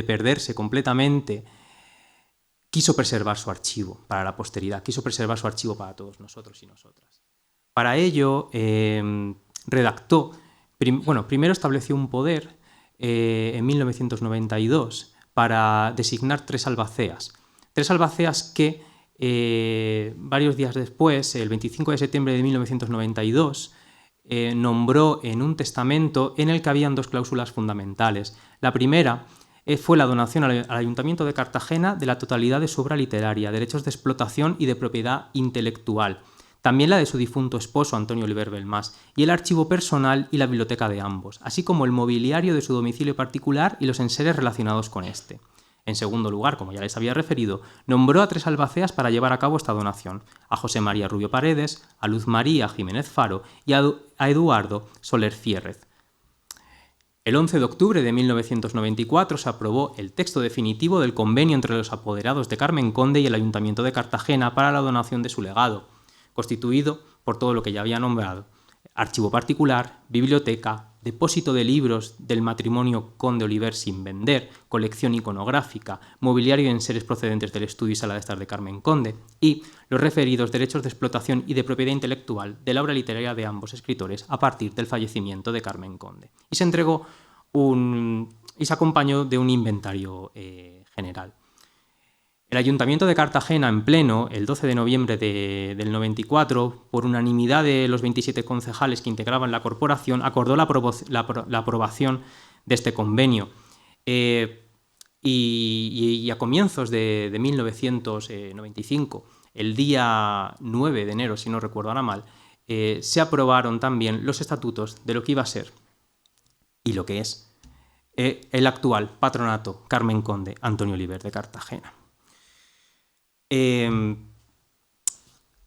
perderse completamente, quiso preservar su archivo para la posteridad, quiso preservar su archivo para todos nosotros y nosotras. Para ello, redactó, primero estableció un poder en 1992 para designar 3 albaceas. 3 albaceas que varios días después, el 25 de septiembre de 1992, nombró en un testamento en el que habían 2 cláusulas fundamentales. La primera fue la donación al Ayuntamiento de Cartagena de la totalidad de su obra literaria, derechos de explotación y de propiedad intelectual. También la de su difunto esposo, Antonio Oliver Belmas, y el archivo personal y la biblioteca de ambos, así como el mobiliario de su domicilio particular y los enseres relacionados con este. En segundo lugar, como ya les había referido, nombró a 3 albaceas para llevar a cabo esta donación, a José María Rubio Paredes, a Luz María Jiménez Faro y a Eduardo Soler Fierrez. El 11 de octubre de 1994 se aprobó el texto definitivo del convenio entre los apoderados de Carmen Conde y el Ayuntamiento de Cartagena para la donación de su legado, constituido por todo lo que ya había nombrado: archivo particular, biblioteca, depósito de libros del matrimonio Conde Oliver sin vender, colección iconográfica, mobiliario y enseres procedentes del estudio y sala de estar de Carmen Conde, y los referidos derechos de explotación y de propiedad intelectual de la obra literaria de ambos escritores a partir del fallecimiento de Carmen Conde. Y se entregó y se acompañó de un inventario general. El Ayuntamiento de Cartagena, en pleno, el 12 de noviembre del 94, por unanimidad de los 27 concejales que integraban la corporación, acordó la aprobación de este convenio. Y a comienzos de 1995, el día 9 de enero, si no recuerdo ahora mal, se aprobaron también los estatutos de lo que iba a ser y lo que es el actual patronato Carmen Conde Antonio Oliver de Cartagena.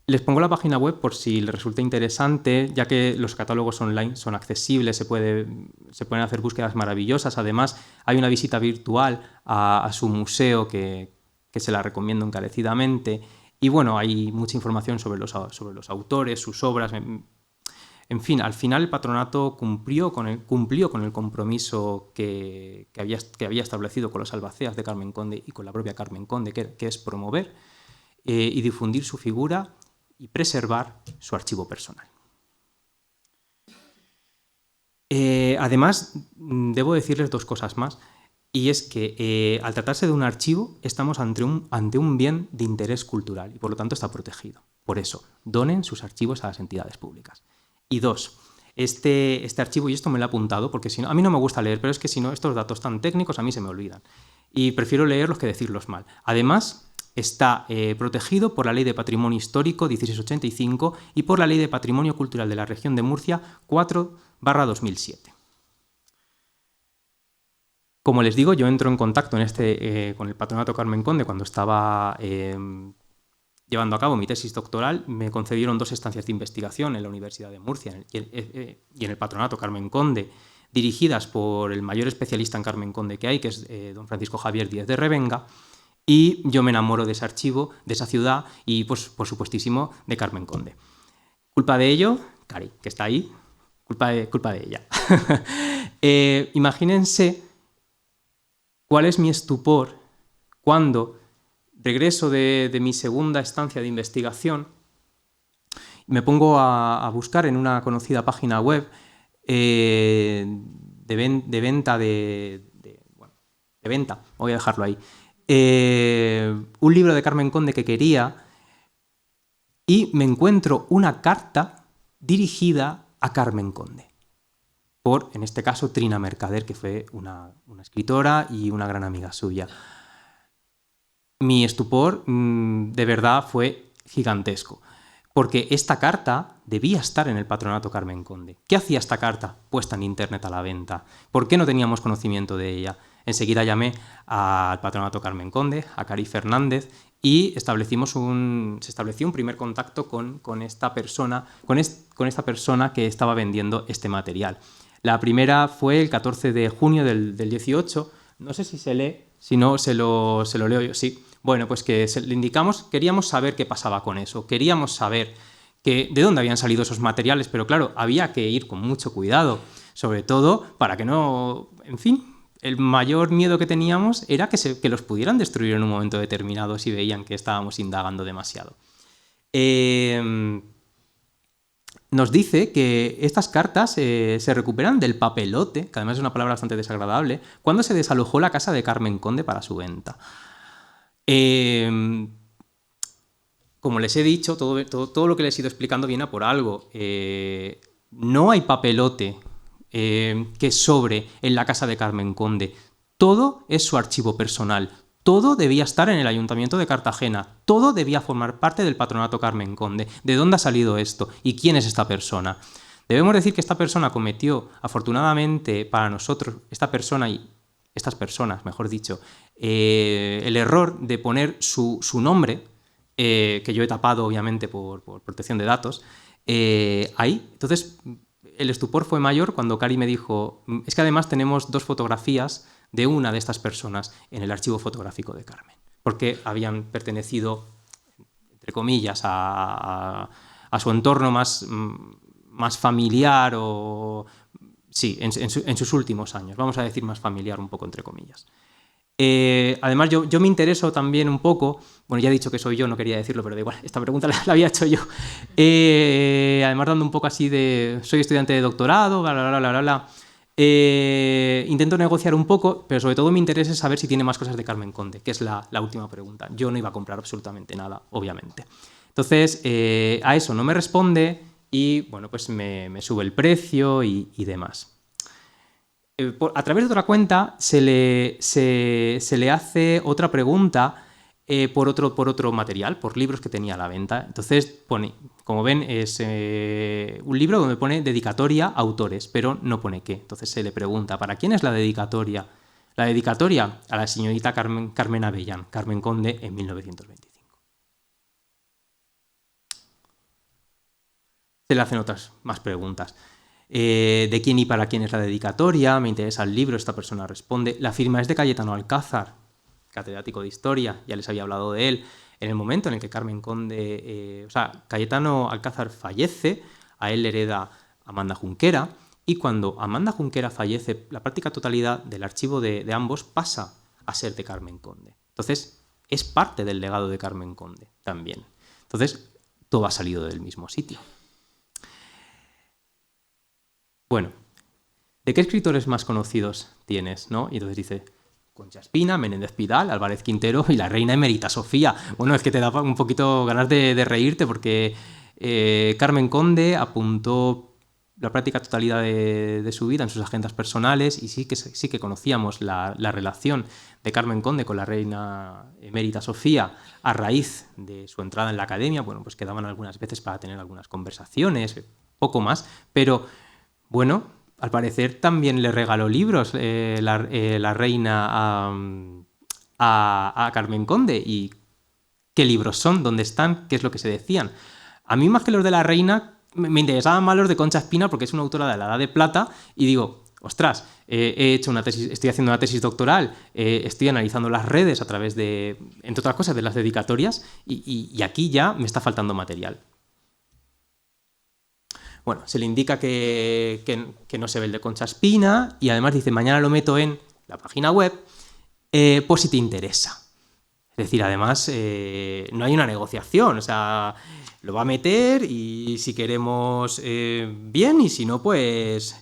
Les pongo la página web por si les resulta interesante, ya que los catálogos online son accesibles, se pueden hacer búsquedas maravillosas. Además, hay una visita virtual a su museo que se la recomiendo encarecidamente. Y bueno, hay mucha información sobre los autores, sus obras. En fin, al final el patronato cumplió con el compromiso que había establecido con los albaceas de Carmen Conde y con la propia Carmen Conde, que es promover y difundir su figura y preservar su archivo personal. Además, debo decirles 2 cosas más, y es que al tratarse de un archivo estamos ante un bien de interés cultural y por lo tanto está protegido. Por eso, donen sus archivos a las entidades públicas. Y 2, este archivo, y esto me lo he apuntado porque si no, a mí no me gusta leer, pero es que si no, estos datos tan técnicos a mí se me olvidan y prefiero leerlos que decirlos mal. Además, está protegido por la Ley de Patrimonio Histórico 1685 y por la Ley de Patrimonio Cultural de la Región de Murcia 4/2007. Como les digo, yo entro en contacto con el Patronato Carmen Conde cuando estaba llevando a cabo mi tesis doctoral. Me concedieron 2 estancias de investigación en la Universidad de Murcia y en el Patronato Carmen Conde, dirigidas por el mayor especialista en Carmen Conde que hay, que es don Francisco Javier Díez de Revenga. Y yo me enamoro de ese archivo, de esa ciudad y, pues, por supuestísimo, de Carmen Conde. Culpa de ello, Cari, que está ahí, culpa de ella. Imagínense cuál es mi estupor cuando regreso de mi segunda estancia de investigación y me pongo a buscar en una conocida página web de venta, voy a dejarlo ahí, un libro de Carmen Conde que quería, y me encuentro una carta dirigida a Carmen Conde por, en este caso, Trina Mercader, que fue una escritora y una gran amiga suya. Mi estupor, de verdad, fue gigantesco, porque esta carta debía estar en el Patronato Carmen Conde. ¿Qué hacía esta carta puesta en internet a la venta? ¿Por qué no teníamos conocimiento de ella? Enseguida llamé al Patronato Carmen Conde, a Cari Fernández, y se estableció un primer contacto con esta persona que estaba vendiendo este material. La primera fue el 14 de junio del 18, no sé si se lee, si no se lo leo yo, sí. Bueno, pues que le indicamos, queríamos saber qué pasaba con eso, queríamos saber de dónde habían salido esos materiales, pero claro, había que ir con mucho cuidado, sobre todo para que no, en fin, el mayor miedo que teníamos era que los pudieran destruir en un momento determinado si veían que estábamos indagando demasiado. Nos dice que estas cartas se recuperan del papelote, que además es una palabra bastante desagradable, cuando se desalojó la casa de Carmen Conde para su venta. Como les he dicho, todo lo que les he ido explicando viene a por algo. No hay papelote que sobre en la casa de Carmen Conde. Todo es su archivo personal. Todo debía estar en el Ayuntamiento de Cartagena. Todo debía formar parte del Patronato Carmen Conde. ¿De dónde ha salido esto? ¿Y quién es esta persona? Debemos decir que esta persona cometió, afortunadamente para nosotros, esta persona y estas personas, mejor dicho, el error de poner su nombre, que yo he tapado obviamente por protección de datos, ahí. Entonces, el estupor fue mayor cuando Cari me dijo, es que además tenemos 2 fotografías de una de estas personas en el archivo fotográfico de Carmen, porque habían pertenecido, entre comillas, a su entorno más familiar o... Sí, en sus últimos años, vamos a decir más familiar un poco, entre comillas. Además, yo me intereso también un poco, bueno, ya he dicho que soy yo, no quería decirlo, pero da igual, esta pregunta la había hecho yo. Además, dando un poco así de, soy estudiante de doctorado, bla, bla, bla, bla, bla. Intento negociar un poco, pero sobre todo me interesa saber si tiene más cosas de Carmen Conde, que es la última pregunta. Yo no iba a comprar absolutamente nada, obviamente. Entonces, a eso no me responde y, bueno, pues me sube el precio y demás. A través de otra cuenta se le hace otra pregunta por otro material, por libros que tenía a la venta. Entonces pone, como ven, es un libro donde pone dedicatoria a autores, pero no pone qué. Entonces se le pregunta, ¿para quién es la dedicatoria? La dedicatoria a la señorita Carmen Avellán, Carmen Conde, en 1925. Se le hacen otras más preguntas. ¿De quién y para quién es la dedicatoria? Me interesa el libro, esta persona responde. La firma es de Cayetano Alcázar, catedrático de Historia, ya les había hablado de él. En el momento en el que Carmen Conde, Cayetano Alcázar fallece, a él le hereda Amanda Junquera, y cuando Amanda Junquera fallece, la práctica totalidad del archivo de ambos pasa a ser de Carmen Conde. Entonces, es parte del legado de Carmen Conde también. Entonces, todo ha salido del mismo sitio. Bueno, ¿de qué escritores más conocidos tienes, no? Y entonces dice, Concha Espina, Menéndez Pidal, Álvarez Quintero y la reina emérita Sofía. Bueno, es que te da un poquito ganas de reírte porque Carmen Conde apuntó la práctica totalidad de su vida en sus agendas personales y sí que conocíamos la relación de Carmen Conde con la reina emérita Sofía a raíz de su entrada en la academia. Bueno, pues quedaban algunas veces para tener algunas conversaciones, poco más, pero... Bueno, al parecer también le regaló libros la reina a Carmen Conde. ¿Y qué libros son? ¿Dónde están? ¿Qué es lo que se decían? A mí más que los de la reina me interesaban más los de Concha Espina porque es una autora de la Edad de Plata y digo, ostras, estoy haciendo una tesis doctoral, estoy analizando las redes a través de, entre otras cosas, de las dedicatorias y aquí ya me está faltando material. Bueno, se le indica que no se ve el de Concha Espina y además dice, mañana lo meto en la página web por si te interesa. Es decir, además no hay una negociación, o sea, lo va a meter y si queremos bien y si no, pues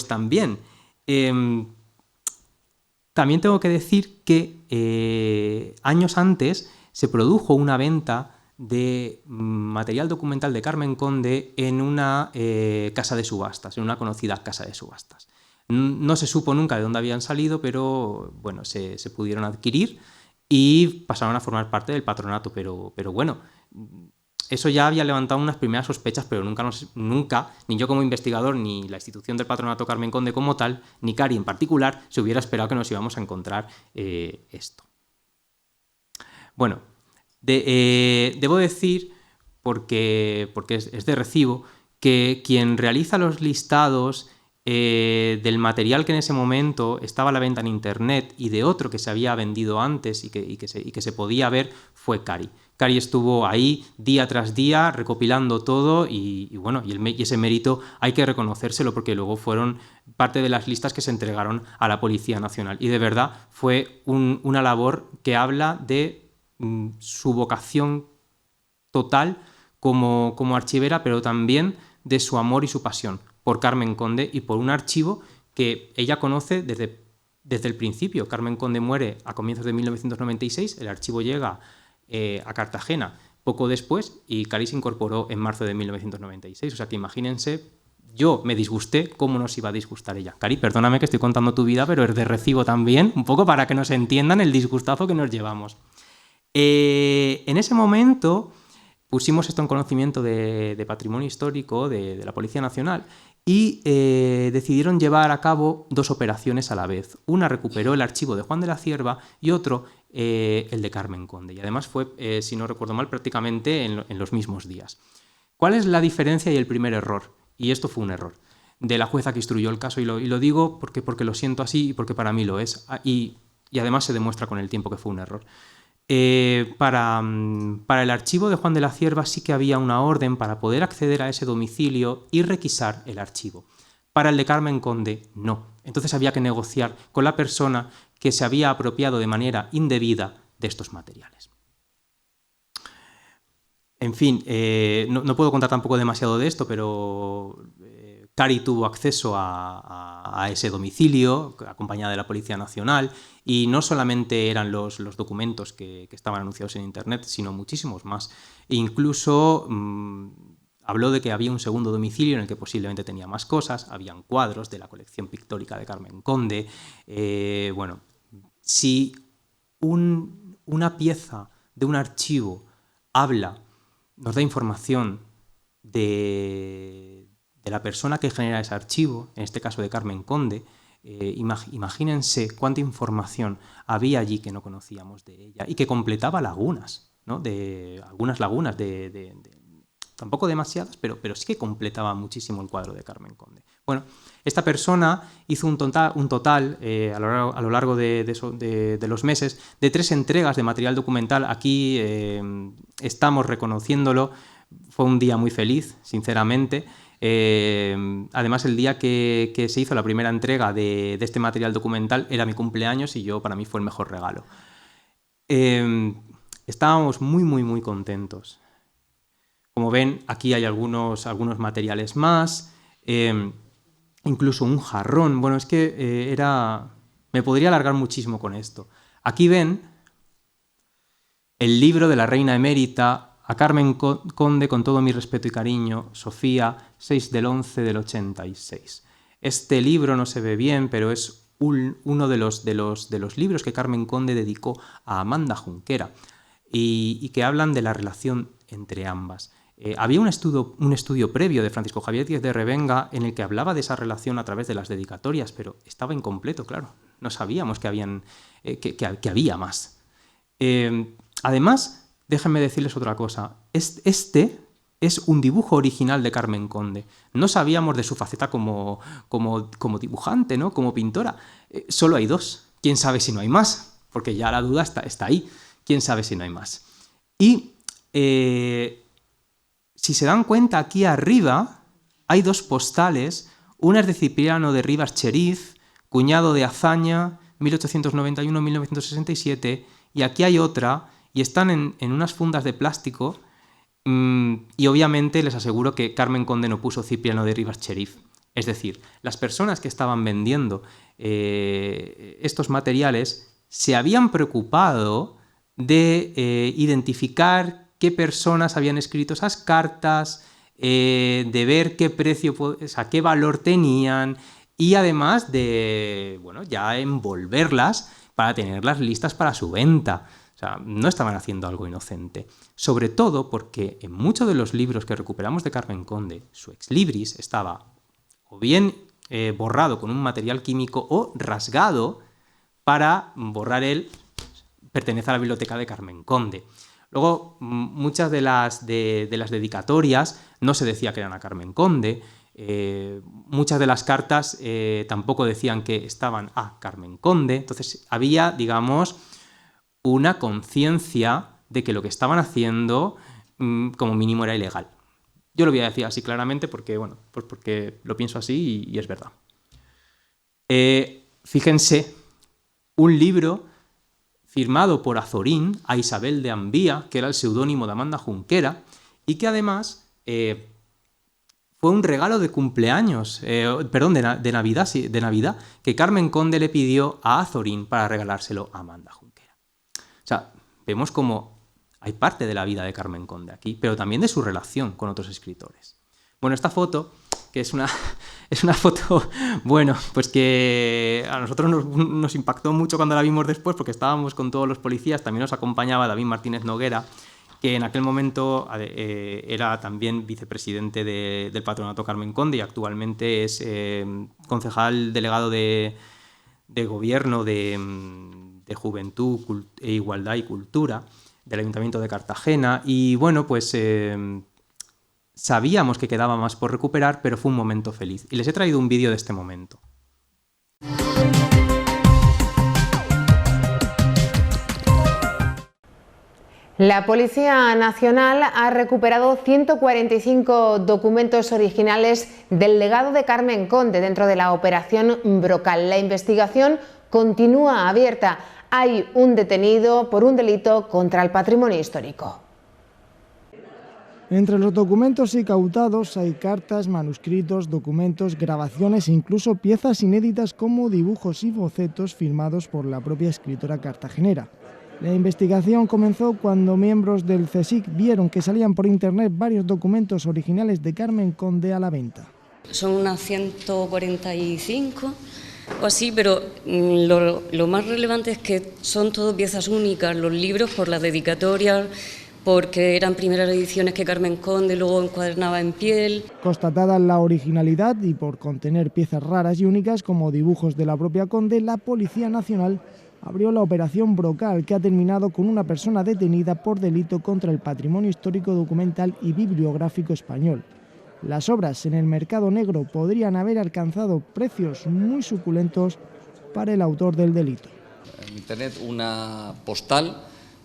también. También tengo que decir que años antes se produjo una venta de material documental de Carmen Conde en una casa de subastas, en una conocida casa de subastas. No se supo nunca de dónde habían salido, pero bueno, se pudieron adquirir y pasaron a formar parte del patronato, pero bueno, eso ya había levantado unas primeras sospechas, pero nunca, ni yo como investigador, ni la institución del patronato Carmen Conde como tal, ni Cari en particular, se hubiera esperado que nos íbamos a encontrar esto. Bueno, debo decir, porque es de recibo, que quien realiza los listados del material que en ese momento estaba a la venta en internet y de otro que se había vendido antes y que se podía ver fue Cari. Cari estuvo ahí día tras día recopilando todo y ese mérito hay que reconocérselo porque luego fueron parte de las listas que se entregaron a la Policía Nacional y de verdad fue una labor que habla de su vocación total como archivera, pero también de su amor y su pasión por Carmen Conde y por un archivo que ella conoce desde el principio. Carmen Conde muere a comienzos de 1996, el archivo llega a Cartagena poco después y Cari se incorporó en marzo de 1996. O sea que imagínense, yo me disgusté, ¿cómo nos iba a disgustar ella? Cari, perdóname que estoy contando tu vida, pero es de recibo también, un poco para que nos entiendan el disgustazo que nos llevamos. En ese momento pusimos esto en conocimiento de Patrimonio Histórico de la Policía Nacional y decidieron llevar a cabo dos operaciones a la vez. Una recuperó el archivo de Juan de la Cierva y otro el de Carmen Conde. Y además fue, si no recuerdo mal, prácticamente en los mismos días. ¿Cuál es la diferencia y el primer error? Y esto fue un error de la jueza que instruyó el caso y lo digo porque lo siento así y porque para mí lo es. Y además se demuestra con el tiempo que fue un error. Para el archivo de Juan de la Cierva sí que había una orden para poder acceder a ese domicilio y requisar el archivo. Para el de Carmen Conde, no. Entonces había que negociar con la persona que se había apropiado de manera indebida de estos materiales. En fin, no puedo contar tampoco demasiado de esto, pero Cari tuvo acceso a ese domicilio, acompañada de la Policía Nacional, y no solamente eran los documentos que estaban anunciados en Internet, sino muchísimos más. E incluso habló de que había un segundo domicilio en el que posiblemente tenía más cosas, habían cuadros de la colección pictórica de Carmen Conde. Si una pieza de un archivo nos da información de la persona que genera ese archivo, en este caso de Carmen Conde, imagínense cuánta información había allí que no conocíamos de ella y que completaba lagunas, ¿no? Algunas lagunas tampoco demasiadas, pero sí que completaba muchísimo el cuadro de Carmen Conde. Bueno, esta persona hizo un total a lo largo de los meses de 3 entregas de material documental. Aquí estamos reconociéndolo. Fue un día muy feliz, sinceramente. Además, el día que se hizo la primera entrega de este material documental era mi cumpleaños y para mí fue el mejor regalo. Estábamos muy, muy, muy contentos. Como ven, aquí hay algunos materiales más, incluso un jarrón. Bueno, es que me podría alargar muchísimo con esto. Aquí ven el libro de la reina emérita a Carmen Conde, con todo mi respeto y cariño, Sofía, 6/11/86. Este libro no se ve bien, pero es uno de los libros que Carmen Conde dedicó a Amanda Junquera y que hablan de la relación entre ambas. Había un estudio previo de Francisco Javier Díez de Revenga en el que hablaba de esa relación a través de las dedicatorias, pero estaba incompleto, claro. No sabíamos que había más. Además, déjenme decirles otra cosa. Este es un dibujo original de Carmen Conde. No sabíamos de su faceta como dibujante, ¿no? Como pintora. Solo hay 2. ¿Quién sabe si no hay más? Porque ya la duda está ahí. ¿Quién sabe si no hay más? Y si se dan cuenta, aquí arriba hay 2 postales, una es de Cipriano de Rivas Cheriz, cuñado de Azaña, 1891-1967, y aquí hay otra, y están en unas fundas de plástico, y obviamente les aseguro que Carmen Conde no puso Cipriano de Rivas Cheriz. Es decir, las personas que estaban vendiendo estos materiales se habían preocupado de identificar qué personas habían escrito esas cartas, de ver qué precio, o sea, qué valor tenían, y además de, bueno, ya envolverlas para tenerlas listas para su venta. O sea, no estaban haciendo algo inocente. Sobre todo porque en muchos de los libros que recuperamos de Carmen Conde, su ex libris estaba o bien borrado con un material químico o rasgado para borrar el pertenece a la biblioteca de Carmen Conde. Luego, muchas de las dedicatorias no se decía que eran a Carmen Conde. Muchas de las cartas tampoco decían que estaban a Carmen Conde. Entonces había, digamos, una conciencia de que lo que estaban haciendo como mínimo era ilegal. Yo lo voy a decir así claramente porque, bueno, pues porque lo pienso así y es verdad. Fíjense, un libro firmado por Azorín a Isabel de Ambía, que era el seudónimo de Amanda Junquera, y que además fue un regalo de cumpleaños, de Navidad, que Carmen Conde le pidió a Azorín para regalárselo a Amanda Junquera. O sea, vemos como hay parte de la vida de Carmen Conde aquí, pero también de su relación con otros escritores. Bueno, esta foto, que es una foto, bueno, pues que a nosotros nos impactó mucho cuando la vimos después, porque estábamos con todos los policías, también nos acompañaba David Martínez Noguera, que en aquel momento era también vicepresidente del Patronato Carmen Conde y actualmente es concejal delegado de Gobierno de Juventud, Igualdad y Cultura del Ayuntamiento de Cartagena. Y bueno, pues sabíamos que quedaba más por recuperar, pero fue un momento feliz. Y les he traído un vídeo de este momento. La Policía Nacional ha recuperado 145 documentos originales del legado de Carmen Conde dentro de la Operación Brocal. La investigación continúa abierta. Hay un detenido por un delito contra el patrimonio histórico. Entre los documentos incautados hay cartas, manuscritos, documentos, grabaciones e incluso piezas inéditas como dibujos y bocetos firmados por la propia escritora cartagenera. La investigación comenzó cuando miembros del CSIC vieron que salían por internet varios documentos originales de Carmen Conde a la venta. Son unas 145 o así, pero lo más relevante es que son todo piezas únicas, los libros por las dedicatorias, porque eran primeras ediciones que Carmen Conde luego encuadernaba en piel. Constatada la originalidad y por contener piezas raras y únicas como dibujos de la propia Conde, la Policía Nacional abrió la Operación Brocal, que ha terminado con una persona detenida por delito contra el patrimonio histórico, documental y bibliográfico español. Las obras en el mercado negro podrían haber alcanzado precios muy suculentos para el autor del delito. En Internet una postal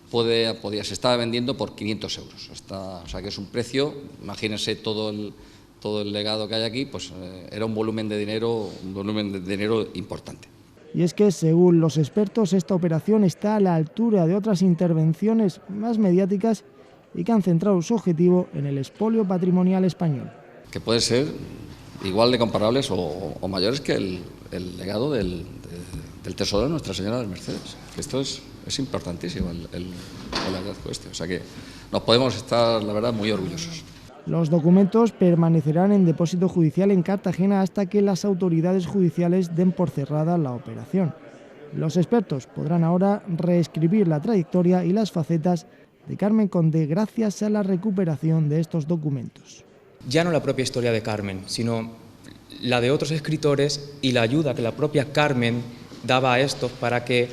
se estaba vendiendo por 500 euros. O sea que es un precio, imagínense todo el legado que hay aquí, pues era un volumen de dinero importante. Y es que, según los expertos, esta operación está a la altura de otras intervenciones más mediáticas y que han centrado su objetivo en el expolio patrimonial español. Que puede ser igual de comparables o mayores que el legado del tesoro de Nuestra Señora de las Mercedes. Esto es importantísimo, el hallazgo este. O sea que nos podemos estar, la verdad, muy orgullosos. Los documentos permanecerán en depósito judicial en Cartagena hasta que las autoridades judiciales den por cerrada la operación. Los expertos podrán ahora reescribir la trayectoria y las facetas de Carmen Conde gracias a la recuperación de estos documentos. Ya no la propia historia de Carmen, sino la de otros escritores y la ayuda que la propia Carmen daba a estos para que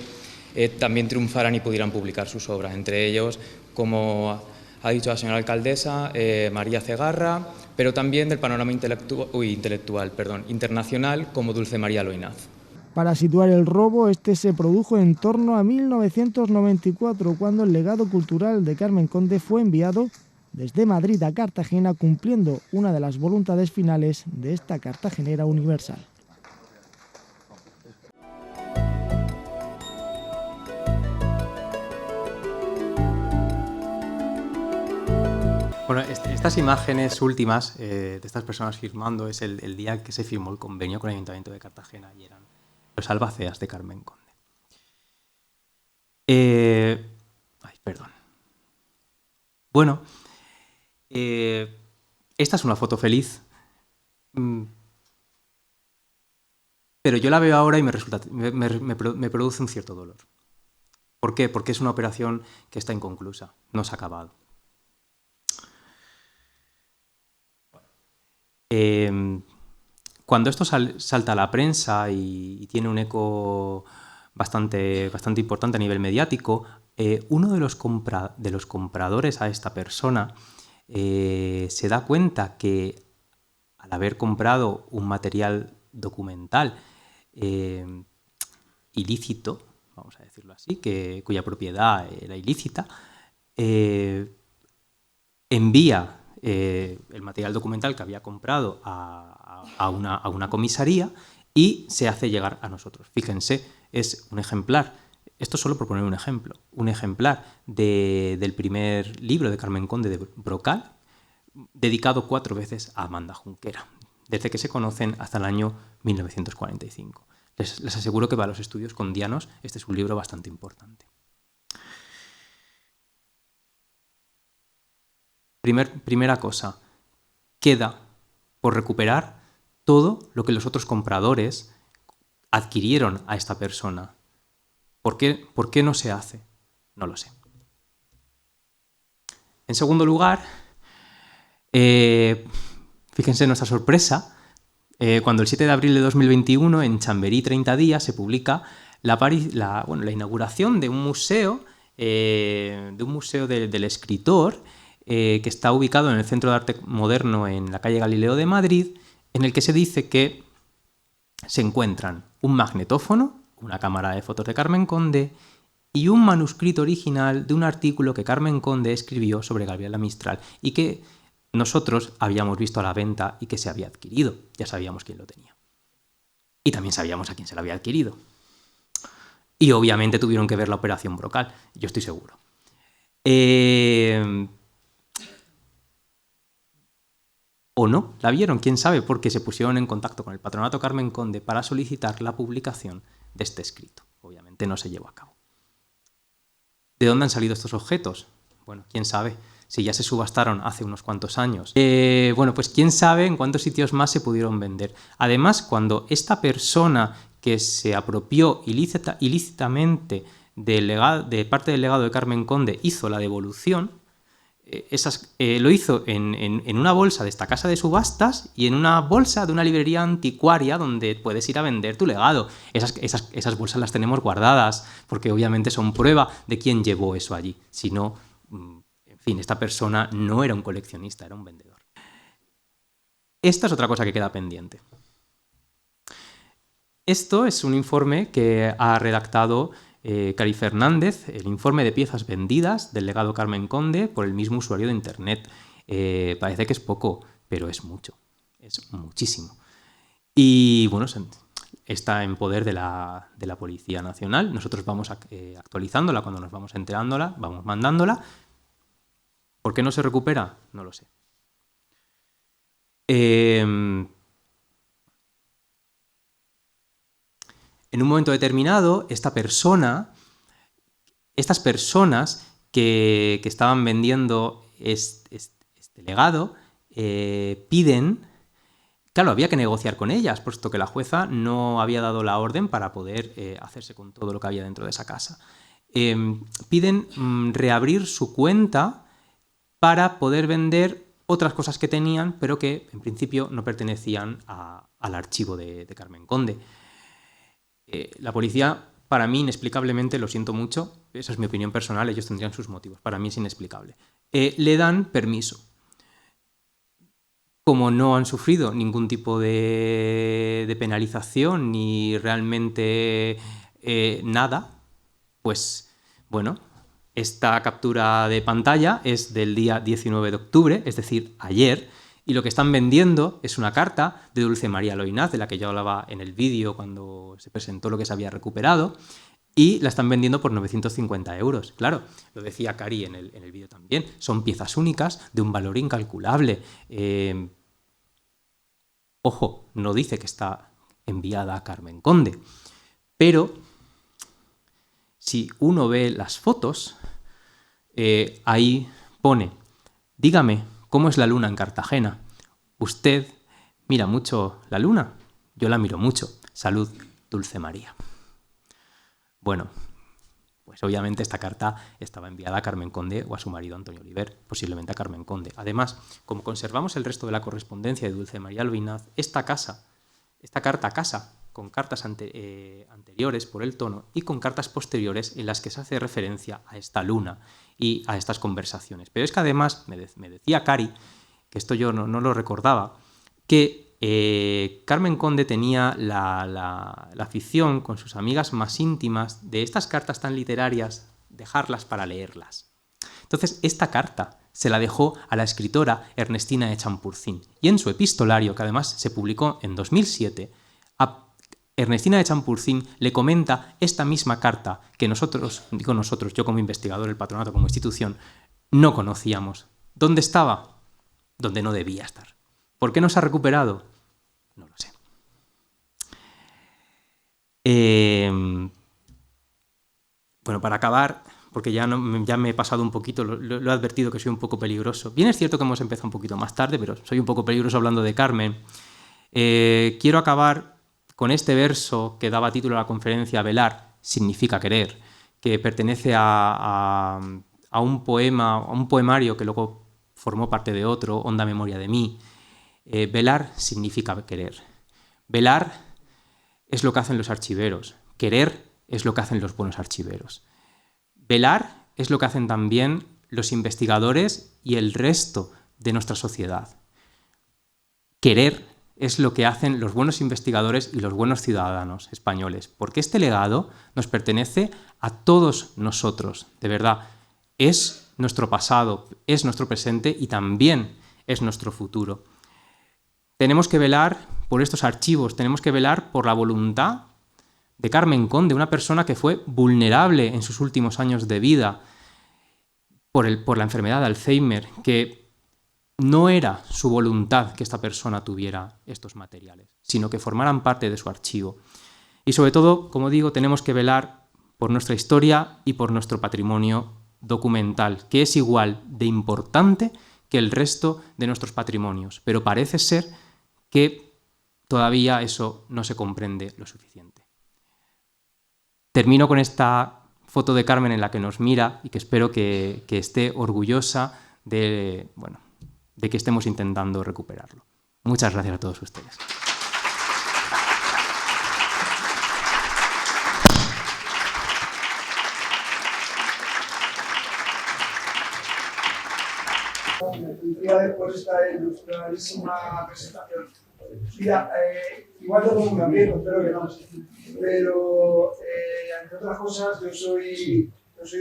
también triunfaran y pudieran publicar sus obras. Entre ellos, como ha dicho la señora alcaldesa, María Cegarra, pero también del panorama intelectual internacional, como Dulce María Loinaz. Para situar el robo, este se produjo en torno a 1994, cuando el legado cultural de Carmen Conde fue enviado desde Madrid a Cartagena, cumpliendo una de las voluntades finales de esta cartagenera universal. Bueno, estas imágenes últimas de estas personas firmando es el día que se firmó el convenio con el Ayuntamiento de Cartagena y eran los albaceas de Carmen Conde. Perdón. Bueno, esta es una foto feliz, pero yo la veo ahora y me produce un cierto dolor. ¿Por qué? Porque es una operación que está inconclusa, no se ha acabado. Cuando esto salta a la prensa y tiene un eco bastante importante a nivel mediático, uno de los compradores a esta persona se da cuenta que al haber comprado un material documental ilícito, vamos a decirlo así, cuya propiedad era ilícita, envía el material documental que había comprado a una comisaría y se hace llegar a nosotros. Fíjense, es un ejemplar, esto solo por poner un ejemplar del primer libro de Carmen Conde de Brocal, dedicado 4 veces a Amanda Junquera, desde que se conocen hasta el año 1945. Les aseguro que para los estudios condianos este es un libro bastante importante. Primera cosa, queda por recuperar todo lo que los otros compradores adquirieron a esta persona. ¿Por qué no se hace? No lo sé. En segundo lugar, fíjense nuestra sorpresa, cuando el 7 de abril de 2021 en Chamberí 30 días se publica la inauguración de un museo del escritor, que está ubicado en el Centro de Arte Moderno en la calle Galileo de Madrid, en el que se dice que se encuentran un magnetófono, una cámara de fotos de Carmen Conde y un manuscrito original de un artículo que Carmen Conde escribió sobre Gabriela Mistral y que nosotros habíamos visto a la venta y que se había adquirido. Ya sabíamos quién lo tenía. Y también sabíamos a quién se lo había adquirido. Y obviamente tuvieron que ver la operación Brocal, yo estoy seguro. O no, la vieron, quién sabe, porque se pusieron en contacto con el Patronato Carmen Conde para solicitar la publicación de este escrito. Obviamente no se llevó a cabo. ¿De dónde han salido estos objetos? Bueno, quién sabe, si ya se subastaron hace unos cuantos años. Pues quién sabe en cuántos sitios más se pudieron vender. Además, cuando esta persona que se apropió ilícitamente de parte del legado de Carmen Conde hizo la devolución, lo hizo en una bolsa de esta casa de subastas y en una bolsa de una librería anticuaria donde puedes ir a vender tu legado. Esas bolsas las tenemos guardadas porque obviamente son prueba de quién llevó eso allí. Si no, en fin, esta persona no era un coleccionista, era un vendedor. Esta es otra cosa que queda pendiente. Esto es un informe que ha redactado Cari Fernández, el informe de piezas vendidas del legado Carmen Conde por el mismo usuario de Internet. Parece que es poco, pero es mucho, es muchísimo. Y bueno, está en poder de la Policía Nacional. Nosotros vamos actualizándola cuando nos vamos enterándola, vamos mandándola. ¿Por qué no se recupera? No lo sé. En un momento determinado, estas personas que estaban vendiendo este legado piden... Claro, había que negociar con ellas, puesto que la jueza no había dado la orden para poder hacerse con todo lo que había dentro de esa casa. Piden reabrir su cuenta para poder vender otras cosas que tenían, pero que en principio no pertenecían al archivo de Carmen Conde. La policía, para mí, inexplicablemente, lo siento mucho, esa es mi opinión personal, ellos tendrían sus motivos, para mí es inexplicable. Le dan permiso. Como no han sufrido ningún tipo de penalización ni realmente nada, pues bueno, Esta captura de pantalla es del día 19 de octubre, es decir, ayer, y lo que están vendiendo es una carta de Dulce María Loinaz, de la que yo hablaba en el vídeo cuando se presentó lo que se había recuperado, y la están vendiendo por 950 euros. Claro, lo decía Cari en el vídeo también, son piezas únicas de un valor incalculable. Ojo, no dice que está enviada a Carmen Conde, pero si uno ve las fotos, ahí pone: dígame, ¿cómo es la luna en Cartagena? Usted mira mucho la luna, yo la miro mucho. Salud, Dulce María. Bueno, pues obviamente esta carta estaba enviada a Carmen Conde o a su marido Antonio Oliver, posiblemente a Carmen Conde. Además, como conservamos el resto de la correspondencia de Dulce María Loinaz, esta carta casa con cartas anteriores por el tono y con cartas posteriores en las que se hace referencia a esta luna y a estas conversaciones. Pero es que además me decía Cari, que esto yo no lo recordaba, que Carmen Conde tenía la afición con sus amigas más íntimas de estas cartas tan literarias, dejarlas para leerlas. Entonces, esta carta se la dejó a la escritora Ernestina de Champurcín, y en su epistolario, que además se publicó en 2007, a Ernestina de Champurcín le comenta esta misma carta que yo como investigador, el patronato como institución, no conocíamos. ¿Dónde estaba? Donde no debía estar. ¿Por qué no se ha recuperado? No lo sé. Bueno, para acabar, porque ya me he pasado un poquito, lo he advertido que soy un poco peligroso. Bien, es cierto que hemos empezado un poquito más tarde, pero soy un poco peligroso hablando de Carmen. Quiero acabar con este verso que daba título a la conferencia: Velar significa querer, que pertenece a un poemario que luego formó parte de otro, Honda memoria de mí. Velar significa querer. Velar es lo que hacen los archiveros. Querer es lo que hacen los buenos archiveros. Velar es lo que hacen también los investigadores y el resto de nuestra sociedad. Querer es lo que hacen los buenos investigadores y los buenos ciudadanos españoles, porque este legado nos pertenece a todos nosotros, de verdad. Es nuestro pasado, es nuestro presente y también es nuestro futuro. Tenemos que velar por estos archivos, tenemos que velar por la voluntad de Carmen Conde, una persona que fue vulnerable en sus últimos años de vida por la enfermedad de Alzheimer, que no era su voluntad que esta persona tuviera estos materiales, sino que formaran parte de su archivo. Y sobre todo, como digo, tenemos que velar por nuestra historia y por nuestro patrimonio documental, que es igual de importante que el resto de nuestros patrimonios, pero parece ser que todavía eso no se comprende lo suficiente. Termino con esta foto de Carmen en la que nos mira y que espero que esté orgullosa de que estemos intentando recuperarlo. Muchas gracias a todos ustedes. Felicidades por esta ilustradísima presentación. Mira, igual te pongo un aprieto, espero que no. Pero, entre otras cosas, yo soy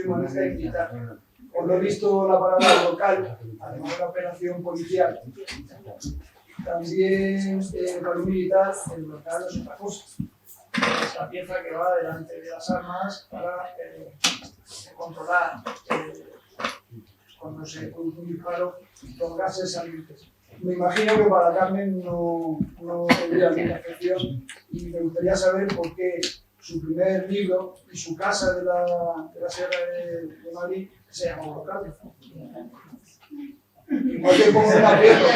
humanista y militar. Por lo visto, la palabra local, además de la operación policial, también para un militar, el local es otra cosa. Es la pieza que va delante de las armas para controlar cuando se produce un disparo los gases salientes. Me imagino que para Carmen no tendría alguna excepción y me gustaría saber por qué su primer libro y su casa de la Sierra de Madrid se llama Local. Igual te pongo un aprieto.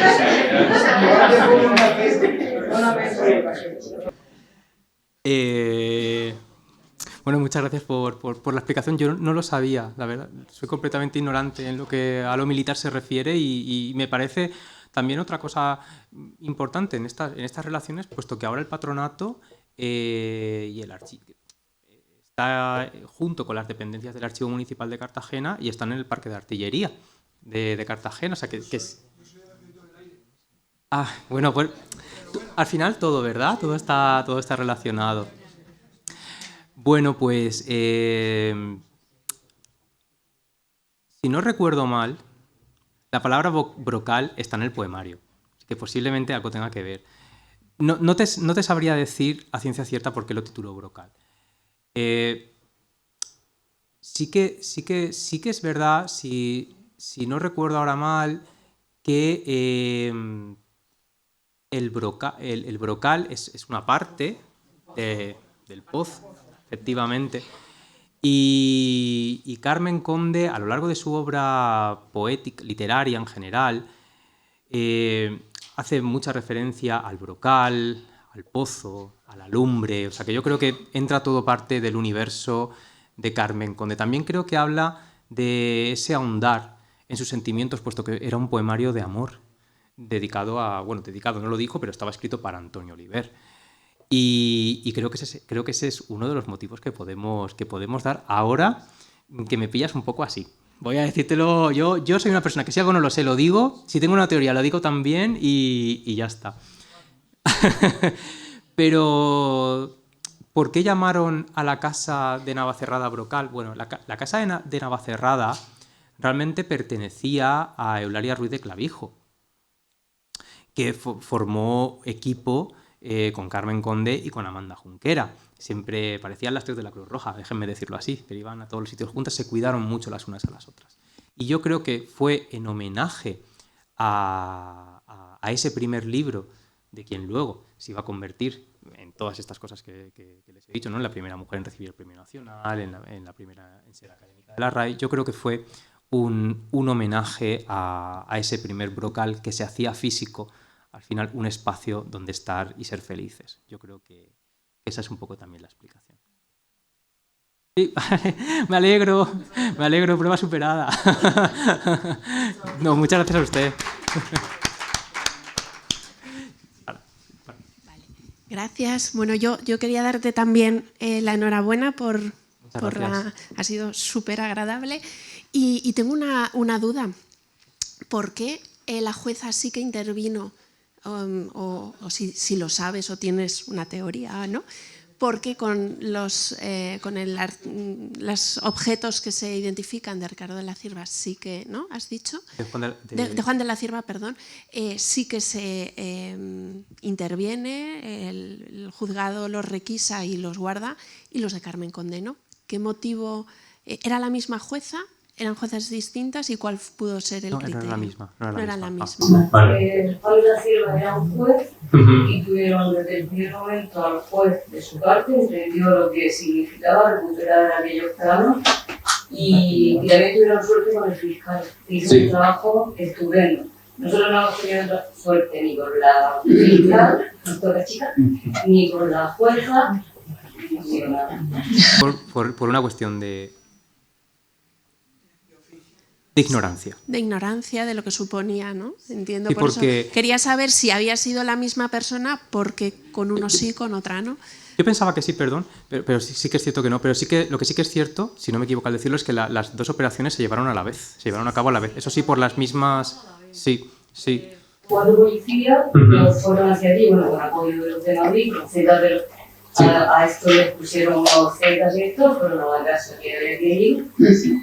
Bueno, muchas gracias por la explicación. Yo no lo sabía, la verdad. Soy completamente ignorante en lo que a lo militar se refiere y me parece también otra cosa importante en estas relaciones, puesto que ahora el patronato y el archivo está junto con las dependencias del Archivo Municipal de Cartagena y están en el Parque de Artillería de Cartagena. O sea, que es... Bueno, pues al final todo, ¿verdad? Todo está relacionado. Bueno, pues si no recuerdo mal, la palabra brocal está en el poemario, que posiblemente algo tenga que ver. No te sabría decir a ciencia cierta por qué lo tituló brocal. Sí que es verdad, si no recuerdo ahora mal, que el brocal es una parte del pozo, efectivamente. Y Carmen Conde, a lo largo de su obra poética, literaria en general, hace mucha referencia al brocal, al pozo, a la lumbre. O sea que yo creo que entra todo parte del universo de Carmen Conde. También creo que habla de ese ahondar en sus sentimientos, puesto que era un poemario de amor, dedicado no lo dijo, pero estaba escrito para Antonio Oliver. Y creo que ese es uno de los motivos que podemos dar ahora que me pillas un poco así. Voy a decírtelo, yo soy una persona que si algo no lo sé, lo digo, si tengo una teoría lo digo también y ya está. Pero, ¿por qué llamaron a la casa de Navacerrada brocal? Bueno, la casa de Navacerrada realmente pertenecía a Eulalia Ruiz de Clavijo, que formó equipo con Carmen Conde y con Amanda Junquera. Siempre parecían las tres de la Cruz Roja, déjenme decirlo así, pero iban a todos los sitios juntas, se cuidaron mucho las unas a las otras. Y yo creo que fue en homenaje a ese primer libro de quien luego se iba a convertir en todas estas cosas que les he dicho, ¿no? En la primera mujer en recibir el Premio Nacional, en la primera en ser académica de la RAE. Yo creo que fue un homenaje a ese primer brocal que se hacía físico, al final un espacio donde estar y ser felices. Yo creo que esa es un poco también la explicación. Sí, me alegro, prueba superada. No, muchas gracias a usted. Gracias. Bueno, yo quería darte también la enhorabuena por ha sido súper agradable. Y tengo una duda. ¿Por qué la jueza sí que intervino? O si lo sabes o tienes una teoría, ¿no? Porque con los objetos que se identifican de Ricardo de la Cierva sí que, ¿no? ¿Has dicho? De Juan de la Cierva, perdón. Sí que se interviene, el juzgado los requisa y los guarda, y los de Carmen Conde, ¿no? ¿Qué motivo? ¿Era la misma jueza? ¿Eran juezas distintas? ¿Y cuál pudo ser el criterio? No era la misma. No era la misma. Juan de la Cierva era un juez y tuvieron desde el primer momento al juez de su parte, entendió lo que significaba recuperar aquellos planos y también tuvieron suerte con el fiscal. Hizo un trabajo estupendo. Nosotros no hemos tenido suerte ni con la fiscal, doctora chica, ni con la jueza, ni con nada. Por una cuestión de ignorancia. De ignorancia de lo que suponía, ¿no? Entiendo, sí, por eso quería saber si había sido la misma persona, porque con uno sí, con otra no. Yo pensaba que sí, perdón, pero sí que es cierto que no. Pero lo que sí que es cierto, si no me equivoco al decirlo, es que las dos operaciones se llevaron a cabo a la vez. Eso sí, por las mismas... Sí. Cuando policía fueron hacia allí, bueno, con apoyo de los de Madrid, con Z de a esto les pusieron unos Zetas y estos, fueron a la casa que había que ir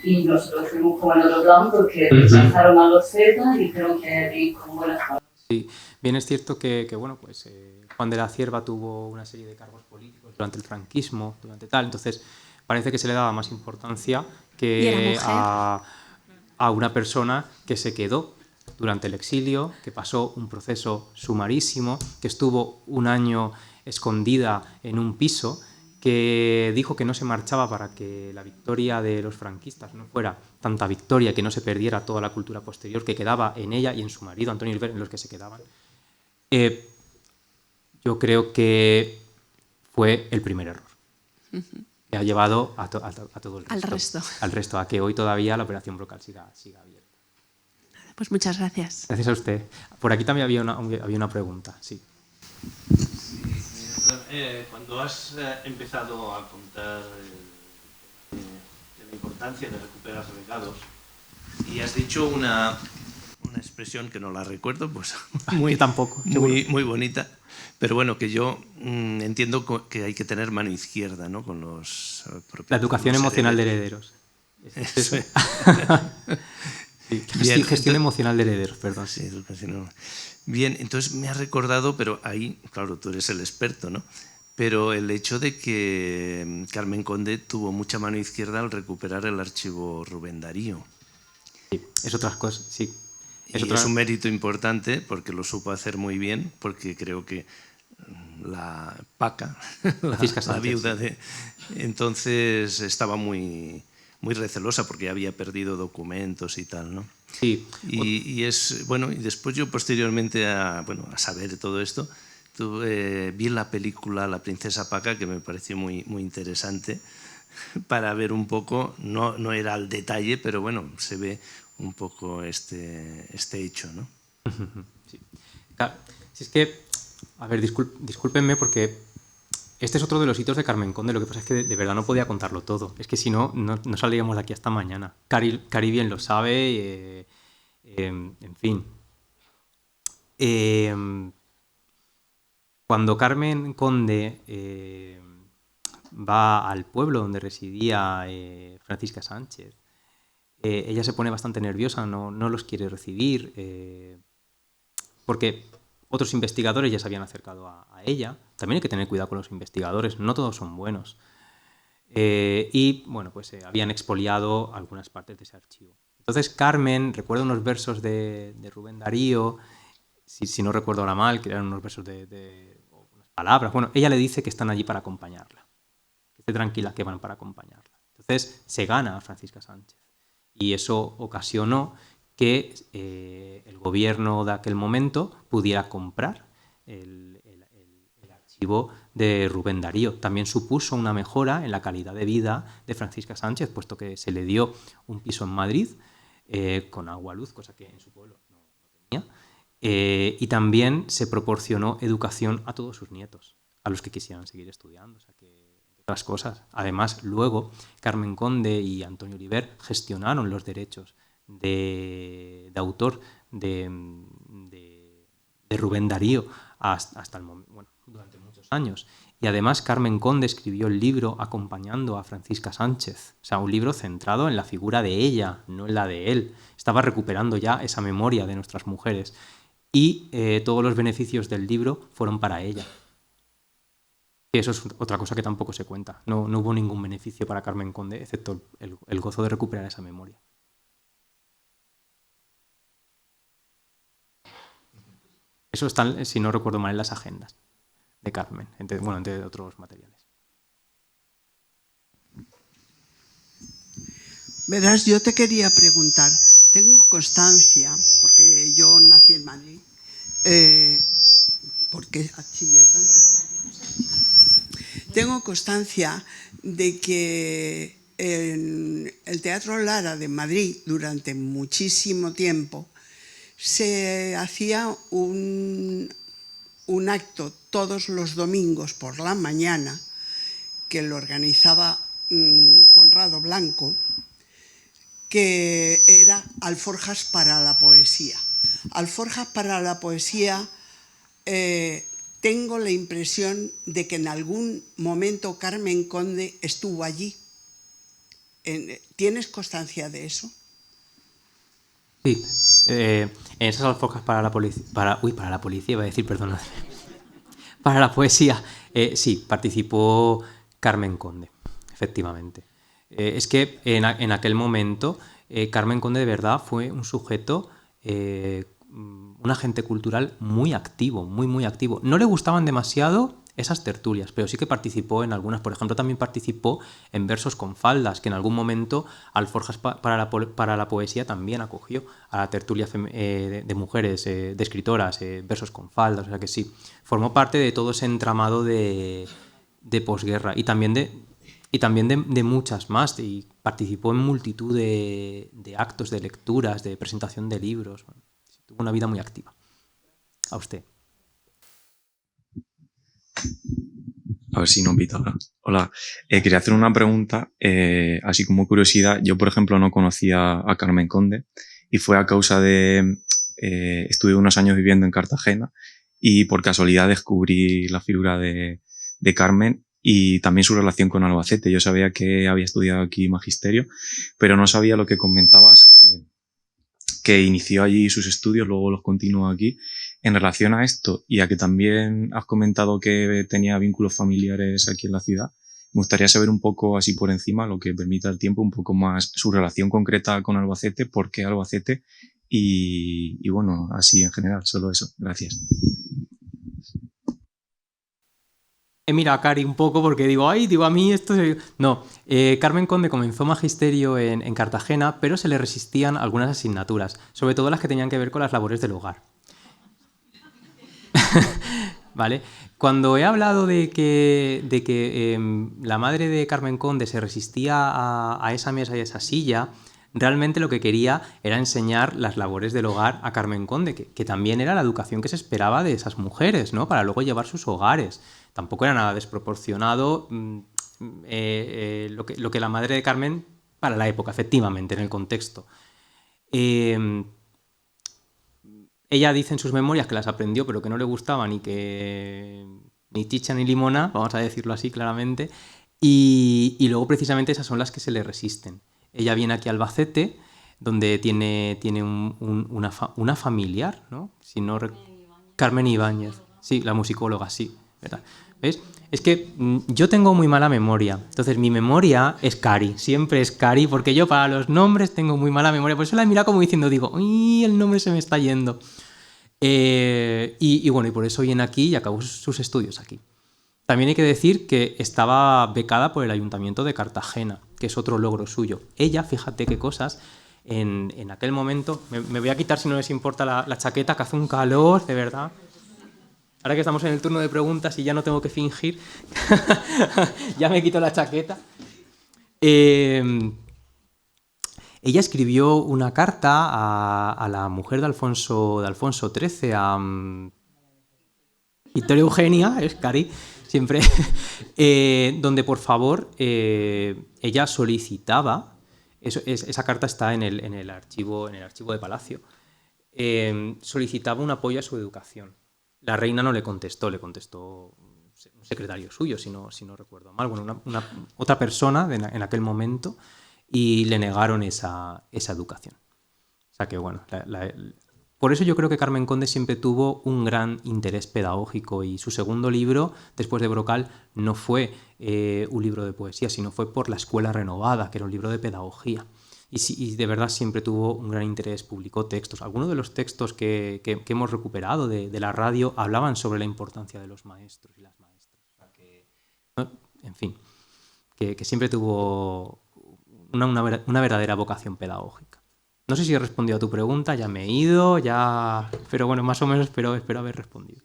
y nosotros fuimos como en otro plan porque rechazaron a los Zetas y dijeron que había que ir con buenas palabras. Sí, bien es cierto que bueno, pues Juan de la Cierva tuvo una serie de cargos políticos durante el franquismo, entonces parece que se le daba más importancia que a una persona que se quedó durante el exilio, que pasó un proceso sumarísimo, que estuvo un año escondida en un piso, que dijo que no se marchaba para que la victoria de los franquistas no fuera tanta victoria, que no se perdiera toda la cultura posterior que quedaba en ella y en su marido, Antonio Oliver, en los que se quedaban. Yo creo que fue el primer error. Que ha llevado a todo el resto. Al resto, a que hoy todavía la operación brocal siga abierta. Pues muchas gracias. Gracias a usted. Por aquí también había una pregunta, sí. Cuando has empezado a contar de la importancia de recuperar legados y has dicho una expresión que no la recuerdo, pues tampoco, muy bonita, pero bueno, que yo entiendo que hay que tener mano izquierda, ¿no? Con los propios, la educación emocional de herederos. Sí. Gestión emocional de herederos, perdón. Sí, educación. Bien, entonces me ha recordado, pero ahí, claro, tú eres el experto, ¿no? Pero el hecho de que Carmen Conde tuvo mucha mano izquierda al recuperar el archivo Rubén Darío. Sí, es otra cosa, sí. Es un mérito importante porque lo supo hacer muy bien, porque creo que la Paca, la viuda de... Entonces estaba muy recelosa porque había perdido documentos y tal, ¿no? Sí. Y después yo posteriormente a saber todo esto, vi la película La princesa Paca, que me pareció muy interesante, para ver un poco, no era al detalle, pero bueno, se ve un poco este hecho, ¿no? Sí. Claro, si es que, a ver, discúlpenme porque este es otro de los hitos de Carmen Conde, lo que pasa es que de verdad no podía contarlo todo, es que si no saldríamos de aquí hasta mañana. Cari bien lo sabe, en fin. Cuando Carmen Conde va al pueblo donde residía Francisca Sánchez, ella se pone bastante nerviosa, no los quiere recibir, porque otros investigadores ya se habían acercado a ella. También hay que tener cuidado con los investigadores, no todos son buenos. Y bueno, pues habían expoliado algunas partes de ese archivo. Entonces Carmen recuerda unos versos de Rubén Darío, si no recuerdo ahora mal, que eran unos versos de unas palabras. Bueno, ella le dice que están allí para acompañarla, que esté tranquila, que van para acompañarla. Entonces se gana a Francisca Sánchez. Y eso ocasionó que el gobierno de aquel momento pudiera comprar el archivo de Rubén Darío. También supuso una mejora en la calidad de vida de Francisca Sánchez, puesto que se le dio un piso en Madrid con agua, luz, cosa que en su pueblo no tenía. Y también se proporcionó educación a todos sus nietos, a los que quisieran seguir estudiando. O sea que, otras cosas. Además, luego Carmen Conde y Antonio Oliver gestionaron los derechos de autor de Rubén Darío hasta el momento, bueno, durante muchos años. Y además Carmen Conde escribió el libro acompañando a Francisca Sánchez. O sea, un libro centrado en la figura de ella, no en la de él. Estaba recuperando ya esa memoria de nuestras mujeres. Y todos los beneficios del libro fueron para ella. Y eso es otra cosa que tampoco se cuenta. No hubo ningún beneficio para Carmen Conde, excepto el gozo de recuperar esa memoria. Eso está, si no recuerdo mal, en las agendas de Carmen, entre otros materiales. Verás, yo te quería preguntar, tengo constancia, porque yo nací en Madrid, porque achilla tanto. Tengo constancia de que en el Teatro Lara de Madrid, durante muchísimo tiempo, se hacía un acto todos los domingos por la mañana, que lo organizaba Conrado Blanco, que era Alforjas para la Poesía. Alforjas para la Poesía, tengo la impresión de que en algún momento Carmen Conde estuvo allí. ¿Tienes constancia de eso? Sí, en esas alforjas para la policía, para la policía, iba a decir, perdón, para la poesía, sí, participó Carmen Conde, efectivamente. Es que en aquel momento Carmen Conde de verdad fue un sujeto, un agente cultural muy activo, muy activo. No le gustaban demasiado esas tertulias, pero sí que participó en algunas. Por ejemplo, también participó en Versos con faldas, que en algún momento Alforjas para la Poesía también acogió a la tertulia de mujeres, de escritoras, Versos con faldas. O sea que sí, formó parte de todo ese entramado de posguerra y también de muchas más. Y participó en multitud de actos, de lecturas, de presentación de libros. Bueno, tuvo una vida muy activa. A usted. A ver si no pita ahora. Hola, quería hacer una pregunta, así como curiosidad. Yo, por ejemplo, no conocía a Carmen Conde y fue a causa de... estuve unos años viviendo en Cartagena y por casualidad descubrí la figura de Carmen y también su relación con Albacete. Yo sabía que había estudiado aquí magisterio, pero no sabía lo que comentabas, que inició allí sus estudios, luego los continuó aquí. En relación a esto y a que también has comentado que tenía vínculos familiares aquí en la ciudad, me gustaría saber un poco, así por encima, lo que permita el tiempo, un poco más su relación concreta con Albacete, por qué Albacete y bueno, así en general, solo eso. Gracias. Mira, Cari, un poco porque digo, a mí esto... No, Carmen Conde comenzó magisterio en Cartagena, pero se le resistían algunas asignaturas, sobre todo las que tenían que ver con las labores del hogar. ¿Vale? Cuando he hablado de que la madre de Carmen Conde se resistía a esa mesa y a esa silla, realmente lo que quería era enseñar las labores del hogar a Carmen Conde, que también era la educación que se esperaba de esas mujeres, ¿no? Para luego llevar sus hogares. Tampoco era nada desproporcionado lo que la madre de Carmen, para la época, efectivamente, en el contexto. Ella dice en sus memorias que las aprendió, pero que no le gustaban ni chicha ni limona, vamos a decirlo así claramente, y luego precisamente esas son las que se le resisten. Ella viene aquí a Albacete, donde tiene una familiar, ¿no? Si no Carmen Ibáñez, sí, la musicóloga, sí, ¿verdad? ¿Ves? Es que yo tengo muy mala memoria, entonces mi memoria es Cari, siempre es Cari, porque yo para los nombres tengo muy mala memoria, por eso la he mirado como diciendo, digo, ¡uy, el nombre se me está yendo! Y bueno, y por eso viene aquí y acabó sus estudios aquí. También hay que decir que estaba becada por el Ayuntamiento de Cartagena, que es otro logro suyo. Ella, fíjate qué cosas, en aquel momento, me voy a quitar si no les importa la chaqueta, que hace un calor, de verdad. Ahora que estamos en el turno de preguntas y ya no tengo que fingir, ya me quito la chaqueta. Ella escribió una carta a la mujer de Alfonso XIII, a Victoria Eugenia, es Cari, siempre, donde por favor ella solicitaba, esa carta está en el archivo de Palacio, solicitaba un apoyo a su educación. La reina no le contestó, le contestó un secretario suyo, si no recuerdo mal, bueno, otra persona en aquel momento, y le negaron esa educación. O sea que bueno, por eso yo creo que Carmen Conde siempre tuvo un gran interés pedagógico, y su segundo libro, después de Brocal, no fue un libro de poesía, sino fue Por la Escuela Renovada, que era un libro de pedagogía. Y de verdad siempre tuvo un gran interés, publicó textos. Algunos de los textos que hemos recuperado de la radio hablaban sobre la importancia de los maestros y las maestras. O sea que, en fin, que siempre tuvo una verdadera vocación pedagógica. No sé si he respondido a tu pregunta, ya me he ido, pero bueno, más o menos espero haber respondido.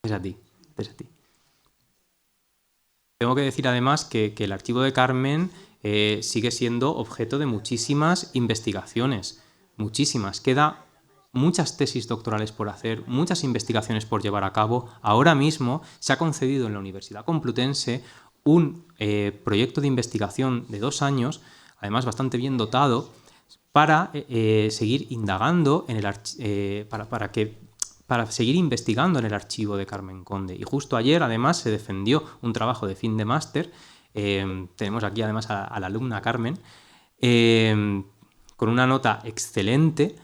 Es a ti. Tengo que decir además que el archivo de Carmen sigue siendo objeto de muchísimas investigaciones, muchísimas. Queda muchas tesis doctorales por hacer, muchas investigaciones por llevar a cabo. Ahora mismo se ha concedido en la Universidad Complutense un proyecto de investigación de 2 años, además bastante bien dotado, para seguir indagando para seguir investigando en el archivo de Carmen Conde. Y justo ayer, además, se defendió un trabajo de fin de máster. Tenemos aquí, además, a la alumna Carmen, con una nota excelente,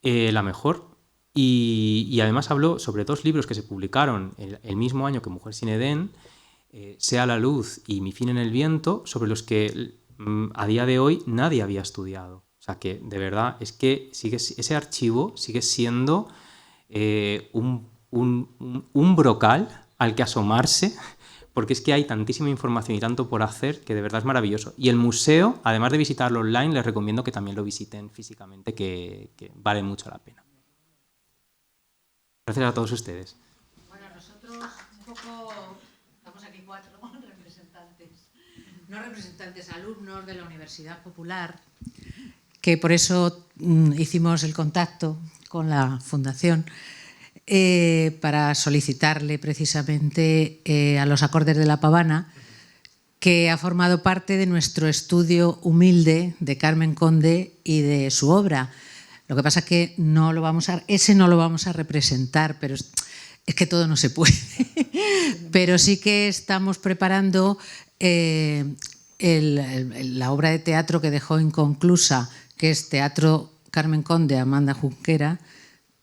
la mejor. Y además habló sobre 2 libros que se publicaron el mismo año que Mujer sin Edén, Sea la luz y Mi fin en el viento, sobre los que a día de hoy nadie había estudiado. O sea que, de verdad, es que ese archivo sigue siendo un brocal al que asomarse, porque es que hay tantísima información y tanto por hacer que de verdad es maravilloso. Y el museo, además de visitarlo online, les recomiendo que también lo visiten físicamente, que vale mucho la pena. Gracias a todos ustedes. Bueno, nosotros un poco, estamos aquí 4 representantes alumnos de la Universidad Popular, que por eso hicimos el contacto con la Fundación para solicitarle precisamente a los acordes de la Pavana, que ha formado parte de nuestro estudio humilde de Carmen Conde y de su obra. Lo que pasa es que ese no lo vamos a representar, pero es que todo no se puede. Pero sí que estamos preparando la obra de teatro que dejó inconclusa, que es Teatro Carmen Conde, Amanda Junquera,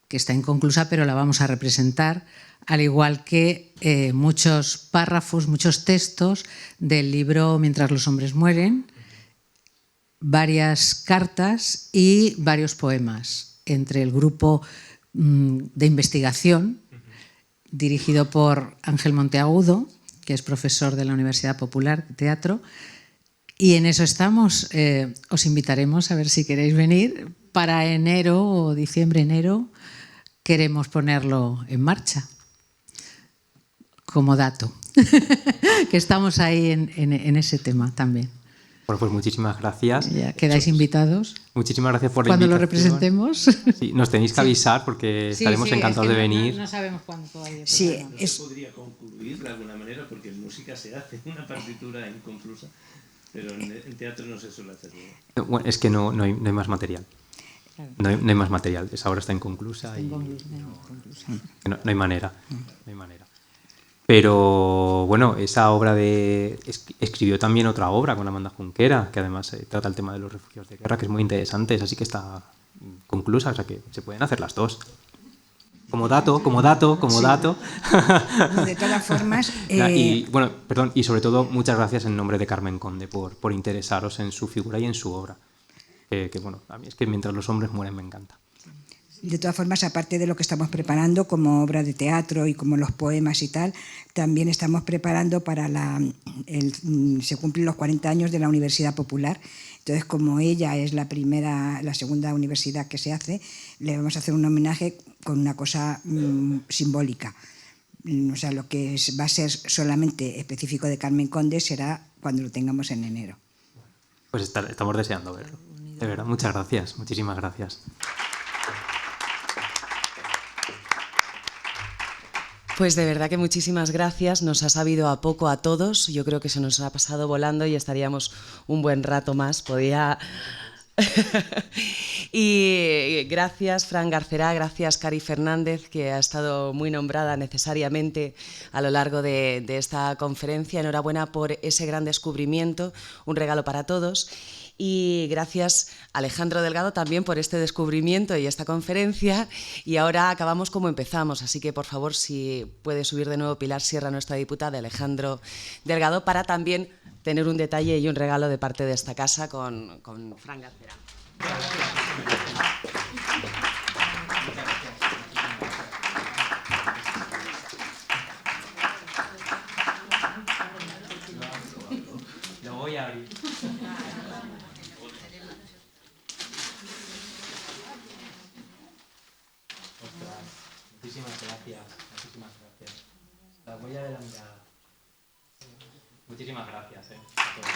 que está inconclusa, pero la vamos a representar, al igual que muchos párrafos, muchos textos del libro Mientras los hombres mueren, varias cartas y varios poemas, entre el grupo de investigación dirigido por Ángel Monteagudo, que es profesor de la Universidad Popular de Teatro, y en eso estamos. Os invitaremos a ver si queréis venir. Para enero o diciembre-enero queremos ponerlo en marcha, como dato, que estamos ahí en ese tema también. Bueno, pues muchísimas gracias. Ya quedáis invitados. Muchísimas gracias por la invitación. Cuando lo representemos. Sí, nos tenéis que avisar porque estaremos encantados de venir. No sabemos cuándo todavía. Sí, se podría concluir de alguna manera, porque en música se hace una partitura inconclusa, pero en teatro no se suele hacer. Bueno, es que no hay más material. No hay más material. Esa obra está inconclusa y no hay manera. No hay manera. Pero bueno, esa obra escribió también otra obra con Amanda Junquera, que además trata el tema de los refugiados de guerra, que es muy interesante, así que está conclusa, o sea que se pueden hacer las dos. Como dato. De todas formas... Y bueno, perdón, y sobre todo muchas gracias en nombre de Carmen Conde por interesaros en su figura y en su obra. Que bueno, a mí es que Mientras los hombres mueren me encanta. De todas formas, aparte de lo que estamos preparando como obra de teatro y como los poemas y tal, también estamos preparando para se cumplen los 40 años de la Universidad Popular. Entonces, como ella es la segunda universidad que se hace, le vamos a hacer un homenaje con una cosa simbólica. O sea, lo que va a ser solamente específico de Carmen Conde será cuando lo tengamos en enero. Pues estamos deseando verlo. De verdad, muchas gracias, muchísimas gracias. Pues de verdad que muchísimas gracias, nos ha sabido a poco a todos, yo creo que se nos ha pasado volando y estaríamos un buen rato más, Y gracias Fran Garcerá, gracias Cari Fernández, que ha estado muy nombrada necesariamente a lo largo de esta conferencia. Enhorabuena por ese gran descubrimiento, un regalo para todos. Y gracias Alejandro Delgado también por este descubrimiento y esta conferencia. Y ahora acabamos como empezamos, así que por favor si puede subir de nuevo Pilar Sierra, nuestra diputada, Alejandro Delgado, para también tener un detalle y un regalo de parte de esta casa con Fran Garcerá. Lo voy a abrir. Muchísimas gracias. La huella de la mirada. Muchísimas gracias. A todos.